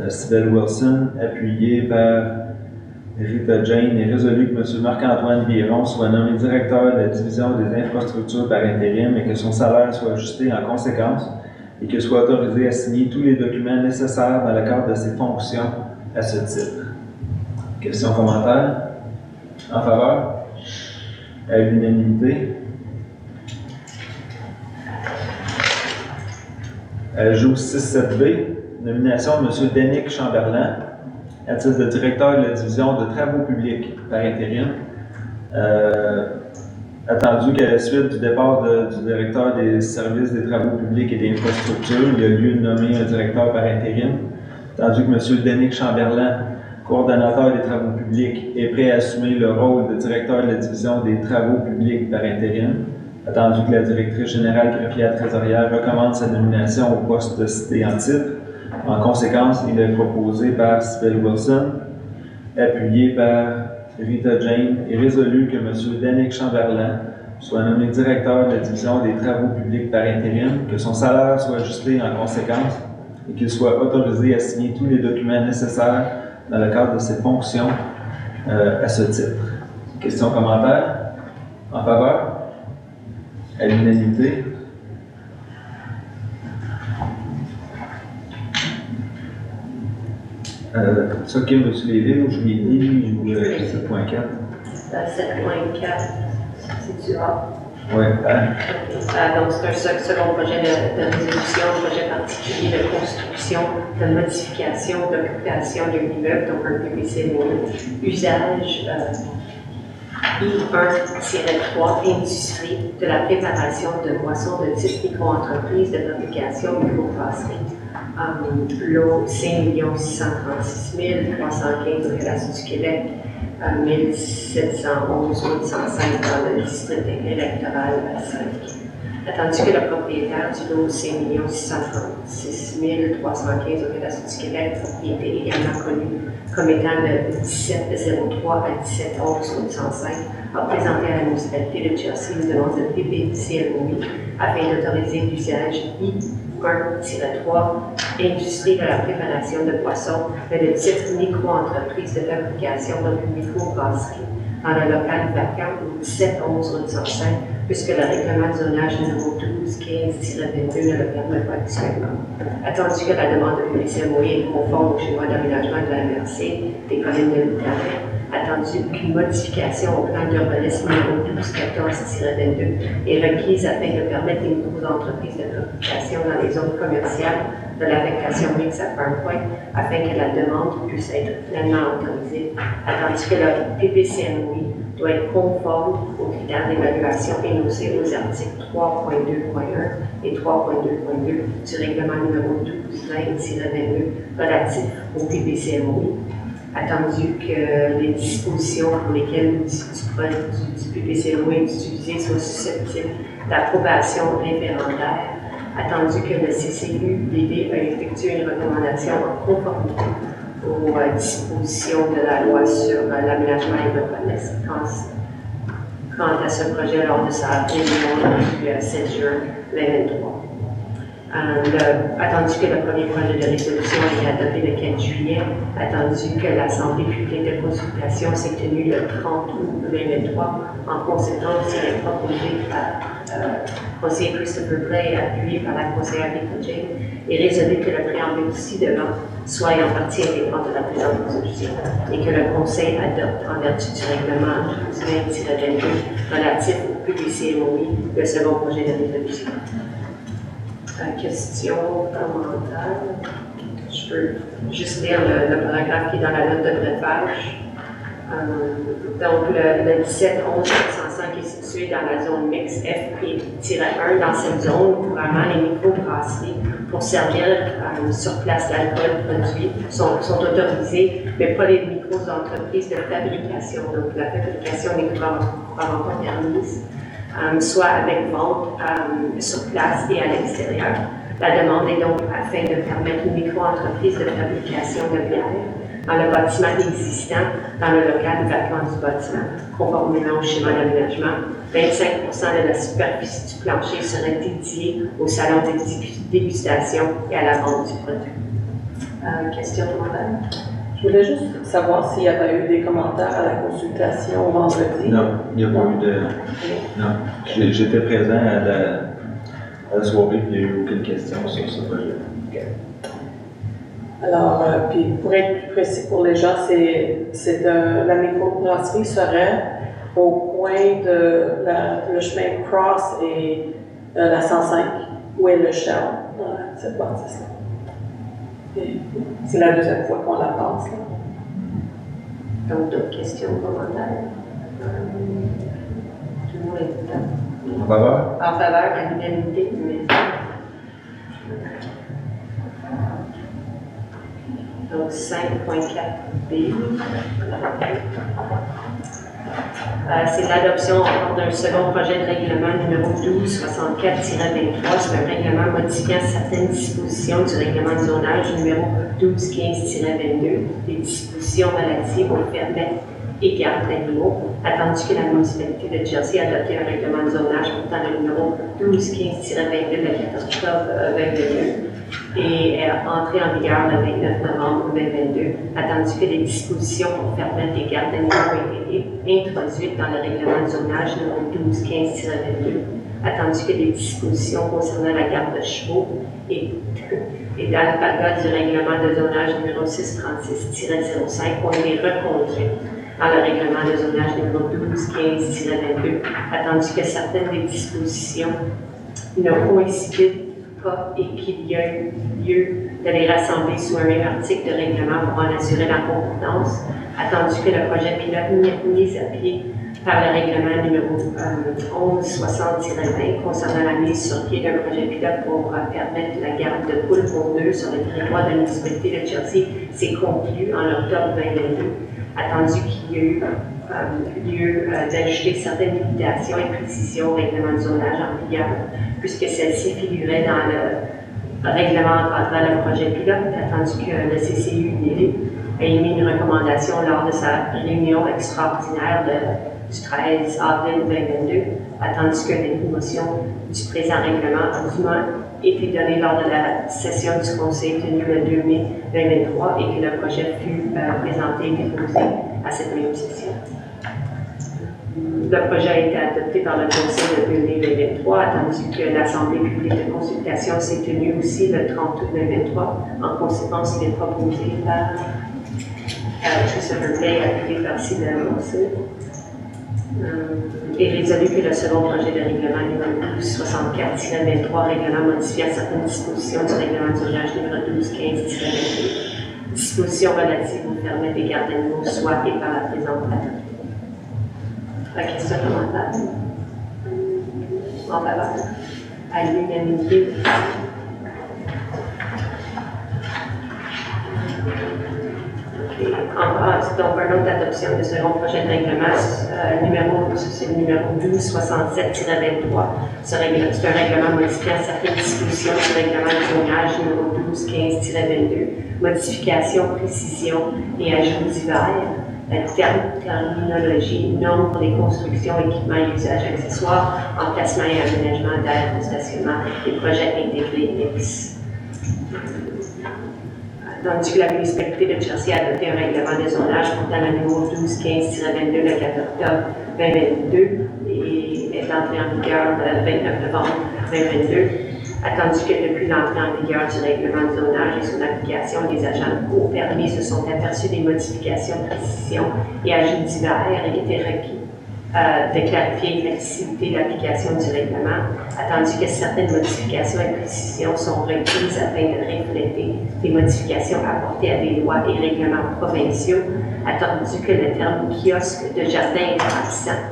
Sybelle Wilson, appuyé par Rita Jane, et résolu que M. Marc-Antoine Biron soit nommé directeur de la division des infrastructures par intérim et que son salaire soit ajusté en conséquence et qu'il soit autorisé à signer tous les documents nécessaires dans le cadre de ses fonctions à ce titre. Questions, commentaires? En faveur? À l'unanimité. Jour 6.7b, nomination de M. Danick Chamberlain à titre de directeur de la division de travaux publics par intérim. Attendu qu'à la suite du départ du directeur des services des travaux publics et des infrastructures, il y a lieu de nommer un directeur par intérim. Attendu que M. Danick Chamberlain, coordonnateur des travaux publics, est prêt à assumer le rôle de directeur de la division des travaux publics par intérim. Attendu que la directrice générale greffière trésorière recommande sa nomination au poste cité en titre. En conséquence, il est proposé par Sybelle Wilson, appuyé par Rita Jane, et résolu que M. Danick Chamberlain soit nommé directeur de la division des travaux publics par intérim, que son salaire soit ajusté en conséquence et qu'il soit autorisé à signer tous les documents nécessaires dans le cadre de ses fonctions à ce titre. Questions, commentaires? En faveur? À l'unanimité. Ça, Kim, veux-tu les lire ou je les lis ou 7.4? 7.4, c'est du A. Oui. Donc, c'est un second projet de résolution, projet particulier de construction, de modification, d'occupation d'un immeuble, donc un PPC usage I1-3, industrie de la préparation de boissons de type micro-entreprise de fabrication microbrasserie. L'eau, 5 636 315 au Relation du Québec, 1711 105 dans le district électoral 5. Attendu que le propriétaire du lot 5 636 315 au Relation du Québec, propriété également connue comme étant le 1703 à 1711 105, a présenté à la municipalité de Chelsea une demande de PPCLOI afin d'autoriser l'usage I1-3, industrie de la préparation de boissons de type micro-entreprise de fabrication, donc une micro-brasserie, dans le local vacant au 1711 105 puisque le règlement de zonage numéro 12-15-22 ne le permet pas actuellement. Attendu que la demande de PPCMOE est conforme au schéma d'aménagement de la MRC des collines de l'Outaouais, attendu qu'une modification au plan d'urbanisme numéro 12-14-22 est requise afin de permettre aux nouvelles entreprises de fabrication dans les zones commerciales de l'affectation mixte à Farm Point afin que la demande puisse être pleinement autorisée, attendu que le PPCMOE doit être conforme aux critères d'évaluation énoncés aux articles 3.2.1 et 3.2.2 du règlement numéro 12-20-22 relatif au PPCMOE, attendu que les dispositions pour lesquelles du PPCMOE est utilisé soient susceptibles d'approbation référendaire, attendu que le CCU-DD a effectué une recommandation en conformité aux dispositions de la loi sur l'aménagement et l'urbanisme quant à ce projet lors de sa réunion du 7 juin 2023. Attendu que le premier projet de résolution a été adopté le 4 juillet, attendu que l'Assemblée publique de consultation s'est tenue le 30 août 2023, en conséquence, il est proposé par conseiller Christopher Clay, appuyé par la conseillère Rita Jane, et résolu que le préambule ci-devant soit en partie intégrante de la présente résolution et que le Conseil adopte en vertu du règlement 12-20-22 relatif au PPCMOE le second projet de résolution. Question, commentaire. Je peux juste lire le paragraphe qui est dans la note de breuvage. Donc, le 17-11-505 est situé dans la zone mixte FP-1. Dans cette zone, couramment, les microbrasseries pour servir sur place d'alcool produit sont autorisées, mais pas les micro-entreprises de fabrication. Donc, la fabrication n'est couramment pas permise, soit avec vente sur place et à l'extérieur. La demande est donc afin de permettre une micro-entreprise de fabrication de bière dans le bâtiment existant, dans le local vacant du bâtiment, conformément au schéma d'aménagement. 25% de la superficie du plancher serait dédiée au salon de dégustation et à la vente du produit. Question commentaire? Je voulais juste savoir s'il y avait eu des commentaires à la consultation vendredi. Non, il n'y a pas eu de... Non. J'étais présent à la soirée, il n'y a eu aucune question sur ce projet. Alors, puis pour être plus précis pour les gens, la microbrasserie serait au coin de le chemin Cross et la 105, où est le Shell, dans cette bâtisse-là. C'est la deuxième fois qu'on la passe. Là. Donc, d'autres questions, commentaires? Tout le monde est dedans. En faveur? En faveur de l'unanimité du ministère. Donc, 5.4b. C'est l'adoption d'un second projet de règlement numéro 1264-23. C'est un règlement modifiant certaines dispositions du règlement de zonage numéro 1215-22, des dispositions relatives aux fermettes et gardes d'animaux, attendu que la municipalité de Jersey a adopté un règlement de zonage portant le numéro 1215-22 le 14 octobre 2022 et est entré en vigueur le 29 novembre 2022, attendu que les dispositions pour permettre des gardes d'animaux ont été introduites dans le règlement de zonage numéro 1215-22, attendu que les dispositions concernant la garde de chevaux et dans le paragraphe du règlement de zonage numéro 636-05 ont été reconduites dans le règlement de zonage numéro 1215-22, attendu que certaines des dispositions ne coïncident pas et qu'il y a eu lieu de les rassembler sous un même article de règlement pour en assurer la concordance, attendu que le projet pilote mis à pied par le règlement numéro 1160-20 concernant la mise sur pied d'un projet pilote pour permettre la garde de poules pondeuses sur le territoire de la municipalité de Jersey s'est conclu en octobre 2022, attendu qu'il y a eu lieu d'ajouter certaines limitations et précisions au règlement de zonage en vigueur, puisque celle-ci figurait dans le règlement encadrant le projet pilote, attendu que le CCU a émis une recommandation lors de sa réunion extraordinaire du 13 avril 2022, attendu que l'émotion du présent règlement a dûment été donnée lors de la session du Conseil tenue le 2 mai 2023 et que le projet fut présenté et déposé à cette même session. Le projet a été adopté par le Conseil de 2023, tandis que l'Assemblée publique de consultation s'est tenue aussi le 30 août 2023. En conséquence, il est proposé par Christopher Blais, appuyé par Sylvain Monceau, et résolu que le second projet de règlement numéro 1264-23, règlement modifiant certaines dispositions du règlement d'urgence numéro 1215-22, dispositions relatives au permis des gardes d'animaux, soit et par la présente adoptée. La question commentaire. En faveur. À l'unanimité. Donc, un autre adoption de second projet de règlement, c'est le numéro 1267-23. C'est un règlement modifiant certaines dispositions du règlement de zonage numéro 1215-22. Modification, précision et ajout divers. La terminologie, normes pour les constructions, équipements et usages accessoires, emplacement et aménagement d'aires de stationnement et projets intégrés X. Tandis que la municipalité de Chelsea a adopté un règlement de zonage portant le numéro 1215-22 le 4 octobre 2022 et est entré en vigueur le 29 novembre 2022, attendu que depuis l'entrée en vigueur du règlement de zonage et son application, les agents au permis se sont aperçus des modifications, précisions et ajouts divers et étaient requis de clarifier et faciliter l'application du règlement, attendu que certaines modifications et précisions sont requises afin de refléter des modifications apportées à des lois et règlements provinciaux, attendu que le terme kiosque de jardin est absent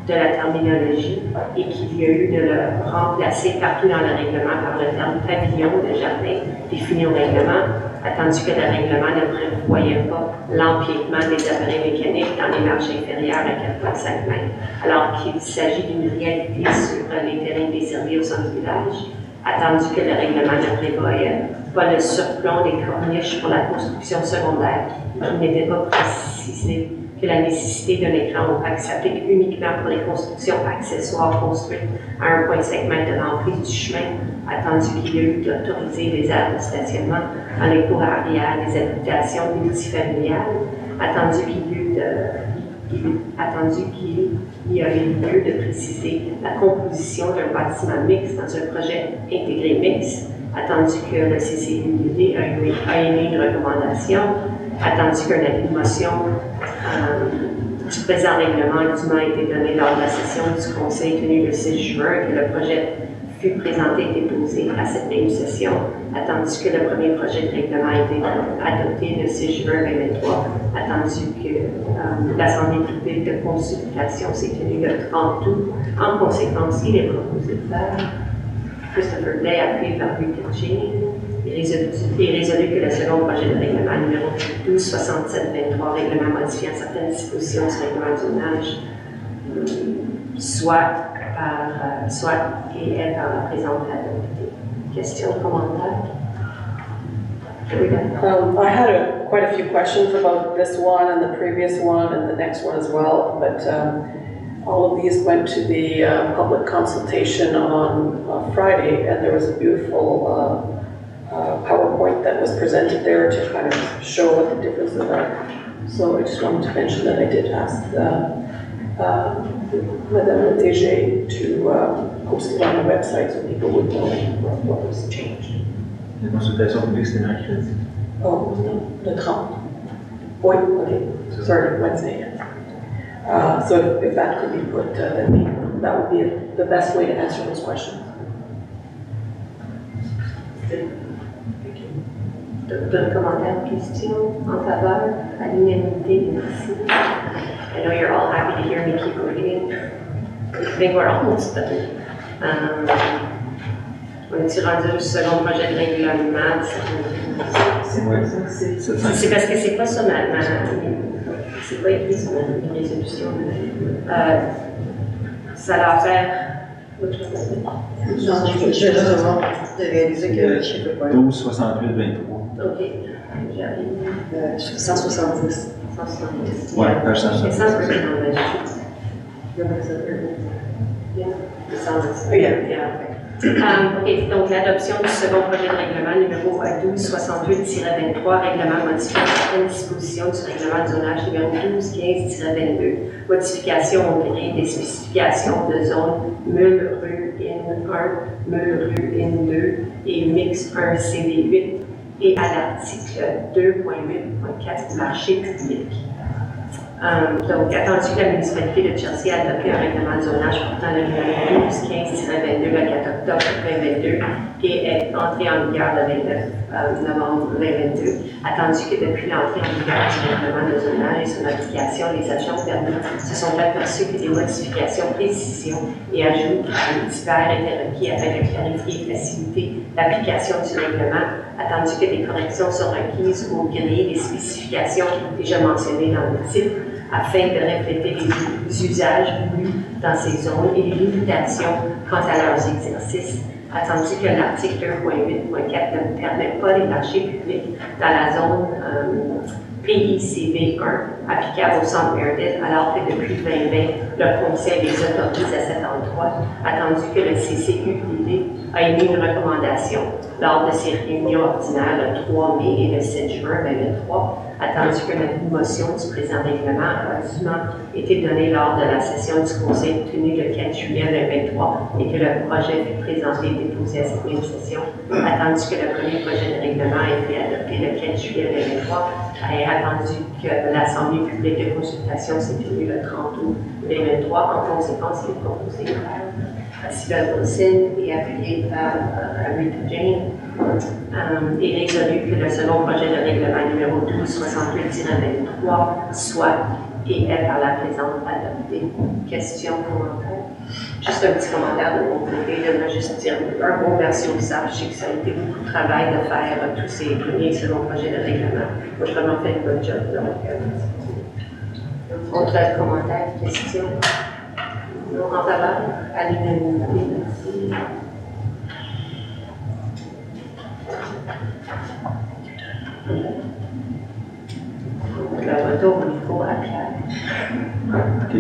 de la terminologie et qu'il y a eu de le remplacer partout dans le règlement par le terme pavillon de jardin défini au règlement, attendu que le règlement ne prévoyait pas l'empiètement des appareils mécaniques dans les marges inférieures à 4,5 mètres, alors qu'il s'agit d'une réalité sur les terrains desservis au centre du village, attendu que le règlement ne prévoyait pas le surplomb des corniches pour la construction secondaire, qui n'était pas précisé que la nécessité d'un écran opaque s'applique uniquement pour les constructions accessoires construites à 1,5 m de l'emprise du chemin, attendu qu'il y a eu d'autoriser les aires de stationnement dans les cours arrière des habitations multifamiliales, attendu qu'il y a eu lieu de préciser la composition d'un bâtiment mixte dans un projet intégré mixte, attendu que le CCUD a émis une recommandation, attendu qu'un avis de motion du présent règlement dûment a été donné lors de la session du Conseil tenue le 6 juin, que le projet fut présenté et déposé à cette même session, attendu que le premier projet de règlement a été adopté le 6 juin 2023, attendu que l'Assemblée publique de consultation s'est tenue le 30 août. En conséquence, il est proposé de faire Christopher Blais, appuyé par Louis Tertier, et résolu que le second projet de règlement numéro 1267-23, règlement modifiant certaines dispositions du règlement du zonage, soit et est par la présente adoptée. Questions, commentaires? I had quite a few questions about this one and the previous one and the next one as well, but all of these went to the public consultation on Friday, and there was a beautiful PowerPoint that was presented there to kind of show what the differences are. So I just wanted to mention that I did ask Madame DG to post it on the website so people would know what was changed. La consultation publique, c'était mercredi. Oh, no, le 30. Wait, okay, sorry, Wednesday. So if that could be put, then that would be the best way to answer those questions. D'autres commentaires, questions, en faveur, à l'unanimité, merci. I know you're all happy to hear me keep reading. I think we're almost done. On est rendu au second projet de règlement. C'est parce que c'est pas ça c'est pas écrit sur ma résolution. Ça a affaire. Je vais de réaliser que je ne peux pas. 12-68-23. Ok, j'arrive. 170. 170. Ouais, page 170. Yeah, the sound is, Yeah. yeah. OK, donc l'adoption du second projet de règlement numéro 1268-23, règlement modifiant certaines dispositions du règlement de zonage numéro 1215-22, modification au gré des spécifications de zone Meule rue N1, Meule rue N2 et Mix 1 CD8 et à l'article 2.8.4 marché public. Donc, attendu que la municipalité de Chelsea a adopté un règlement de zonage portant le numéro 1215-22 le 4 octobre 2022 et est entré en vigueur le 29 novembre 2022, attendu que depuis l'entrée en vigueur du règlement de zonage et son application, les agents permis se sont aperçus que des modifications, précisions et ajouts divers étaient requis afin de clarifier et faciliter l'application du règlement, attendu que des corrections sont requises au gré des spécifications déjà mentionnées dans le titre, afin de refléter les usages voulus dans ces zones et les limitations quant à leurs exercices, attendu que l'article 1.8.4 ne permet pas les marchés publics dans la zone PICV1 applicable au centre Meredith, alors que depuis 2020, le Conseil les autorise à cet endroit, attendu que le CCUPD a émis une recommandation lors de ses réunions ordinaires le 3 mai et le 7 juin 2023, attendu que la motion du présent règlement a dûment été donnée lors de la session du Conseil tenue le 4 juillet 2023 et que le projet fut présenté et déposé à cette même session, attendu que le premier projet de règlement ait été adopté le 4 juillet 2023 et attendu que l'Assemblée publique de consultation s'est tenue le 30 août 2023. En conséquence, il est proposé par Sylvain Wilson et appuyé par Rita Jane et résolu que le second projet de règlement numéro 1268-23 soit et est par la présente adopté. Question, commentaire? Juste un petit commentaire de mon côté, j'aimerais juste dire un gros merci au SAP. Je sais que ça a été beaucoup de travail de faire tous ces premiers et seconds projets de règlement. Moi, je vraiment fait une bonne job. Autre commentaire, question? Non, en faveur? À l'unanimité, merci. Le retour au micro à Pierre. OK.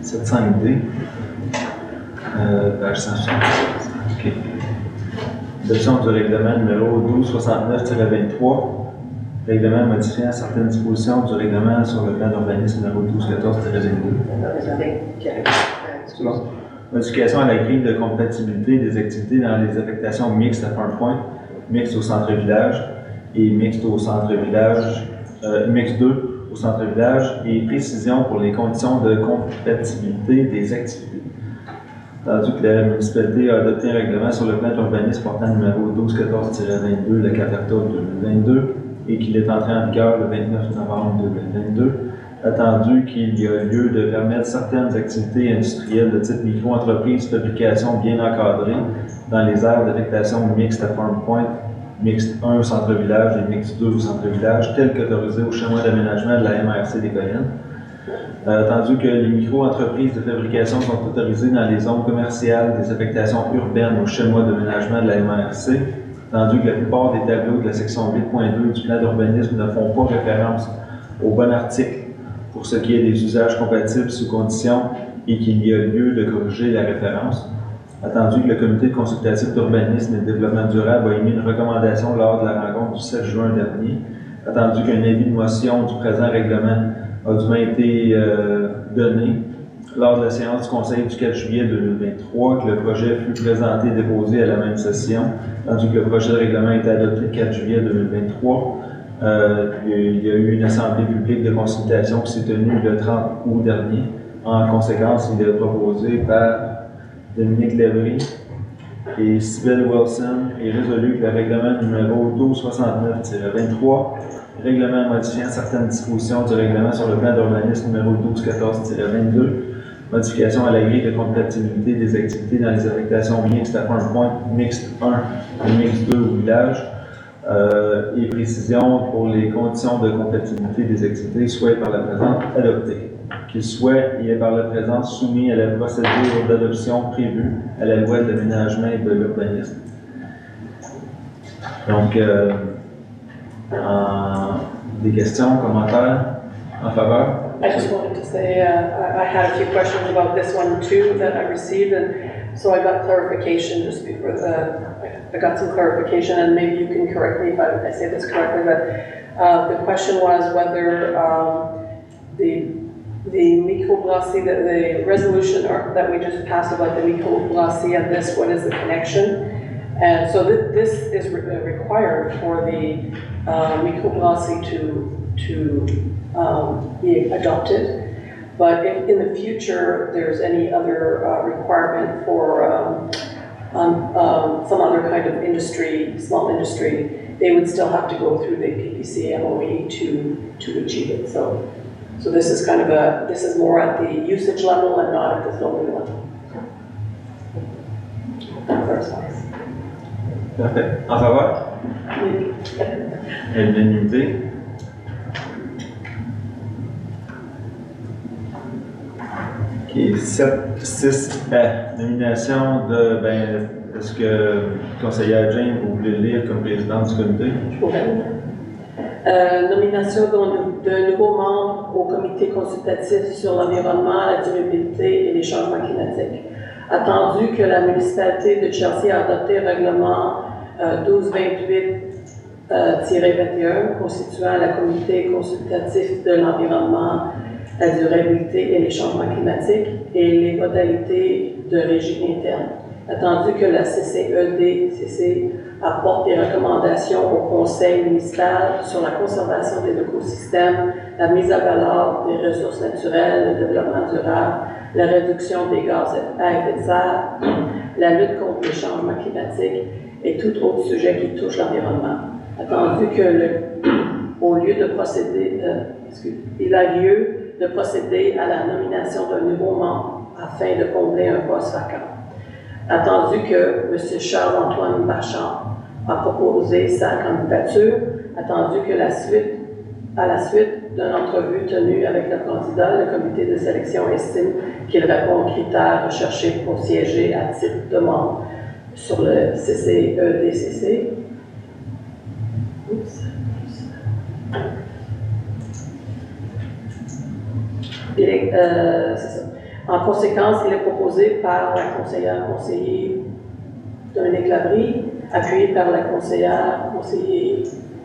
705D. Page 176. OK. Adoption du règlement numéro 1269-23. Règlement modifiant certaines dispositions du règlement sur le plan d'urbanisme numéro 1214-22. C'est bon. Modification à la grille de compatibilité des activités dans les affectations mixtes à PowerPoint, mixtes au centre-village et mixtes au centre-village, mixte 2 au centre-village et précision pour les conditions de compatibilité des activités. Tandis que la municipalité a adopté un règlement sur le plan d'urbanisme portant numéro 1214-22 le 4 octobre 2022 et qu'il est entré en vigueur le 29 novembre 2022, attendu qu'il y a lieu de permettre certaines activités industrielles de type micro-entreprise, fabrication bien encadrée dans les aires d'affectation mixte à PowerPoint, mixte 1 au centre-village et mixte 2 au centre-village, tel qu'autorisé au schéma d'aménagement de la MRC des Collines. Attendu que les micro-entreprises de fabrication sont autorisées dans les zones commerciales des affectations urbaines au schéma d'aménagement de la MRC, attendu que la plupart des tableaux de la section 8.2 du plan d'urbanisme ne font pas référence au bon article pour ce qui est des usages compatibles sous condition et qu'il y a lieu de corriger la référence. Attendu que le comité consultatif d'urbanisme et de développement durable a émis une recommandation lors de la rencontre du 7 juin dernier. Attendu qu'un avis de motion du présent règlement a dûment été donné lors de la séance du Conseil du 4 juillet 2023, que le projet fut présenté et déposé à la même session, tandis que le projet de règlement a été adopté le 4 juillet 2023. Il y a eu une assemblée publique de consultation qui s'est tenue le 30 août dernier. En conséquence, il est proposé par Dominique Lévry et Sybelle Wilson et résolu que le règlement numéro 1269-23, règlement modifiant certaines dispositions du règlement sur le plan d'urbanisme numéro 1214-22, modification à la grille de compatibilité des activités dans les affectations mixtes à PowerPoint, mixte 1 et mixte 2 au village, et précision pour les conditions de compatibilité des activités soit par la présente adoptées, qu'il soit et est par la présente soumis à la procédure d'adoption prévue à la loi de l'aménagement et de l'urbanisme. Donc, des questions, commentaires en faveur? I just wanted to say I had a few questions about this one too that I received, and So I got clarification just before I got some clarification, and maybe you can correct me if I say this correctly, but the question was whether the microbrasserie, the resolution that we just passed about the microbrasserie and this, what is the connection? And so this is required for the microbrasserie to be adopted. But if in the future there's any other requirement for some other kind of industry, small industry, they would still have to go through the PPC MOE to achieve it. So this is kind of this is more at the usage level and not at the zoning level. That's nice. Parfait. En faveur? À l'unanimité. OK, 6A, nomination de, est-ce que conseillère Jane, vous voulez le lire comme présidente du comité? Je pourrais. Nomination d'un nouveau membre au comité consultatif sur l'environnement, la durabilité et les changements climatiques. Attendu que la municipalité de Chelsea a adopté le règlement 1228-21 constituant le comité consultatif de l'environnement, la durabilité et les changements climatiques et les modalités de régie interne. Attendu que la CCEDCC apporte des recommandations au conseil municipal sur la conservation des écosystèmes, la mise à valeur des ressources naturelles, le développement durable, la réduction des gaz à effet de serre, la lutte contre les changements climatiques et tout autre sujet qui touche l'environnement. Attendu que il a lieu de procéder à la nomination d'un nouveau membre afin de combler un poste vacant. Attendu que M. Charles-Antoine Marchand a proposé sa candidature, attendu que à la suite d'une entrevue tenue avec le candidat, le comité de sélection estime qu'il répond aux critères recherchés pour siéger à titre de membre sur le CCEDCC. C'est ça. En conséquence, il est proposé par la conseiller Dominique Labrie, appuyé par la conseiller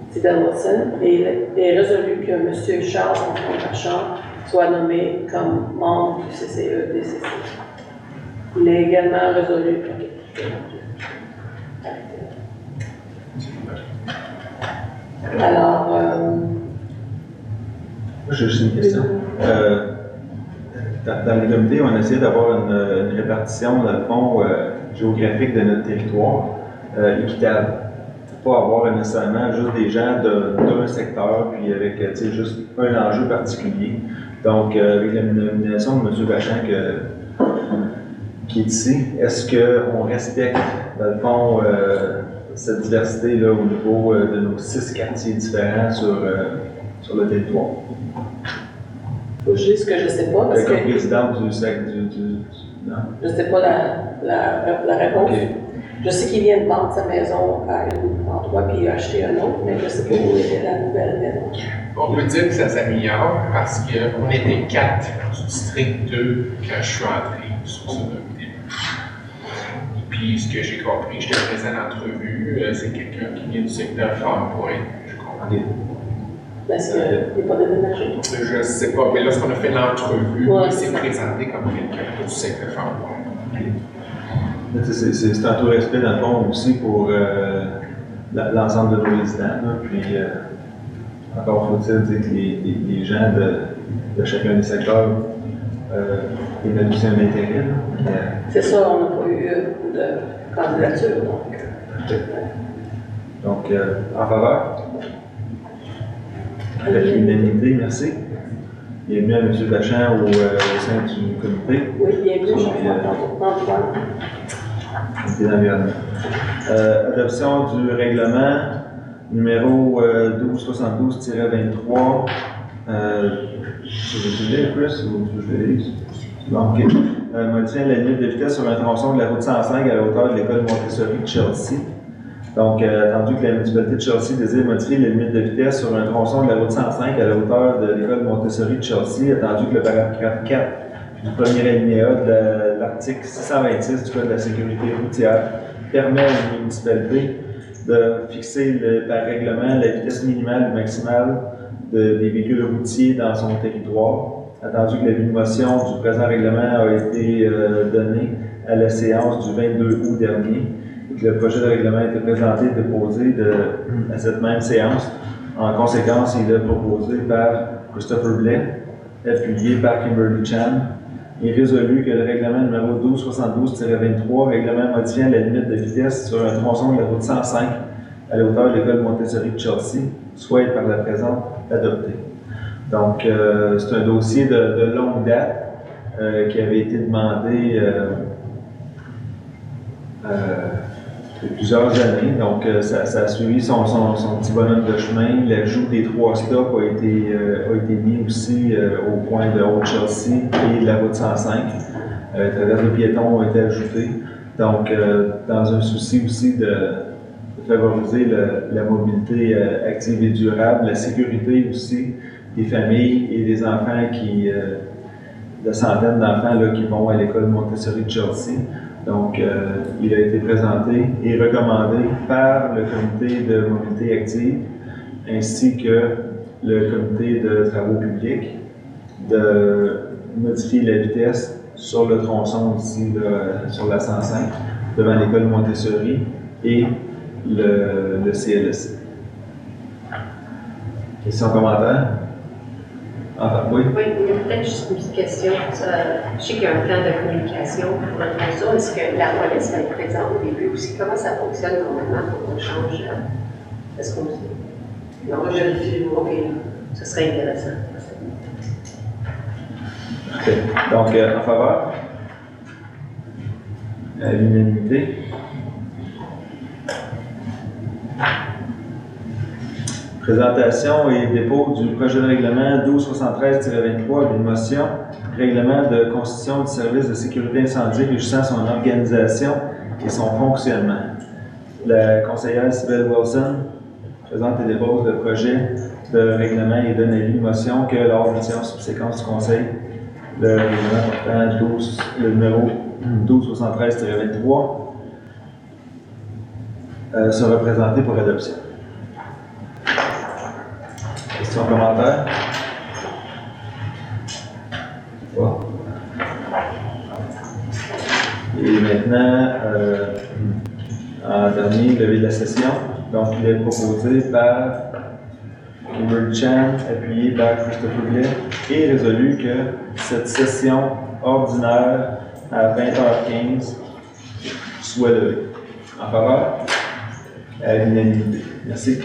Sibelle Wilson, et il est résolu que M. Charles-Antoine Marchand soit nommé comme membre du CCEDCC. Il est également résolu. Alors, J'ai juste une question. Dans les comités, on essaie d'avoir une répartition, dans le fond, géographique de notre territoire équitable. Pas avoir nécessairement juste des gens d'un secteur, puis avec juste un enjeu particulier. Donc, avec la nomination de M. Vachon qui est ici, est-ce qu'on respecte, dans le fond, cette diversité-là au niveau de nos 6 quartiers différents sur le territoire? faut juste que je ne sais pas, parce que Comme présidente du non? je ne sais pas la réponse. Okay. Je sais qu'il vient de vendre sa maison à un endroit puis il a acheté un autre, mais je ne sais pas où est la nouvelle maison. On peut dire que ça s'améliore parce qu'on était 4 du district 2 quand je suis entré sur ce comité. Et puis, ce que j'ai compris, j'étais présent à l'entrevue, c'est quelqu'un qui vient du secteur Fort Point, je comprends. Okay. Parce qu'il n'est pas déménagé. Je ne sais pas, mais lorsqu'on a fait l'entrevue, Ouais, il s'est présenté comme quelqu'un du secteur Fort Point. C'est un tout respect dans le fond aussi pour l'ensemble de nos résidents. Là. Puis encore faut-il dire que les gens de chacun des secteurs émettent aussi un intérêt. C'est ça, on n'a pas eu de candidature. Donc, en faveur? Avec l'unanimité, merci. Bienvenue à M. Vachon au sein du comité. Oui, bienvenue, Antoine. Adoption du règlement numéro 1272-23. Je vais Chris ou je vais lire? Bon, ok. Modifier la limite de vitesse sur un tronçon de la route 105 à la hauteur de l'école Montessori de Chelsea. Donc, attendu que la municipalité de Chelsea désire modifier les limites de vitesse sur un tronçon de la route 105 à la hauteur de l'école Montessori de Chelsea, attendu que le paragraphe 4 du premier alinéa de l'article 626 du Code de la sécurité routière permet aux municipalités de fixer par règlement la vitesse minimale ou maximale des véhicules routiers dans son territoire, attendu que l'avis de motion du présent règlement a été donné à la séance du 22 août dernier, et que le projet de règlement a été présenté et déposé à cette même séance. En conséquence, il est proposé par Christopher Blais, appuyé par Kimberly Chan, et résolu que le règlement numéro 1272-23, règlement modifiant la limite de vitesse sur un tronçon de la route 105 à la hauteur de l'école Montessori de Chelsea, soit par la présente adopté. Donc, c'est un dossier de longue date qui avait été demandé depuis plusieurs années. Donc, ça a suivi son petit bonhomme de chemin. L'ajout des 3 stops a été mis aussi au coin de Haute-Chelsea et de la route 105. Traverses de piétons ont été ajoutés. Donc, dans un souci aussi de favoriser la mobilité active et durable, la sécurité aussi des familles et des enfants de centaines d'enfants qui vont à l'école Montessori de Chelsea. Donc, il a été présenté et recommandé par le comité de mobilité active ainsi que le comité de travaux publics de modifier la vitesse sur le tronçon ici, sur la 105, devant l'école Montessori et le CLSC. Questions, commentaires? Enfin, oui. Oui, il y a peut-être juste une petite question. Je sais qu'il y a un plan de communication pour le tronçon. Est-ce que la police va être présente au début aussi? Comment ça fonctionne normalement quand on change? Est-ce qu'on... Non, On va vérifier. OK. Ce serait intéressant. Okay. Donc, en faveur? À l'unanimité. Présentation et dépôt du projet de règlement 1273-23 d'une motion, règlement de constitution du service de sécurité incendie régissant son organisation et son fonctionnement. La conseillère Sybelle Wilson présente et dépose le projet de règlement et donne avis de motion que lors d'une séance subséquente du Conseil, le règlement portant le numéro 1273-23 sera présenté pour adoption. Questions, commentaires? Bon. Et maintenant, en dernier, levé de la session. Donc, il est proposé par Kimberly Chan, appuyé par Christopher Blais, et résolu que cette session ordinaire à 20h15 soit levée. En faveur? À l'unanimité. Merci.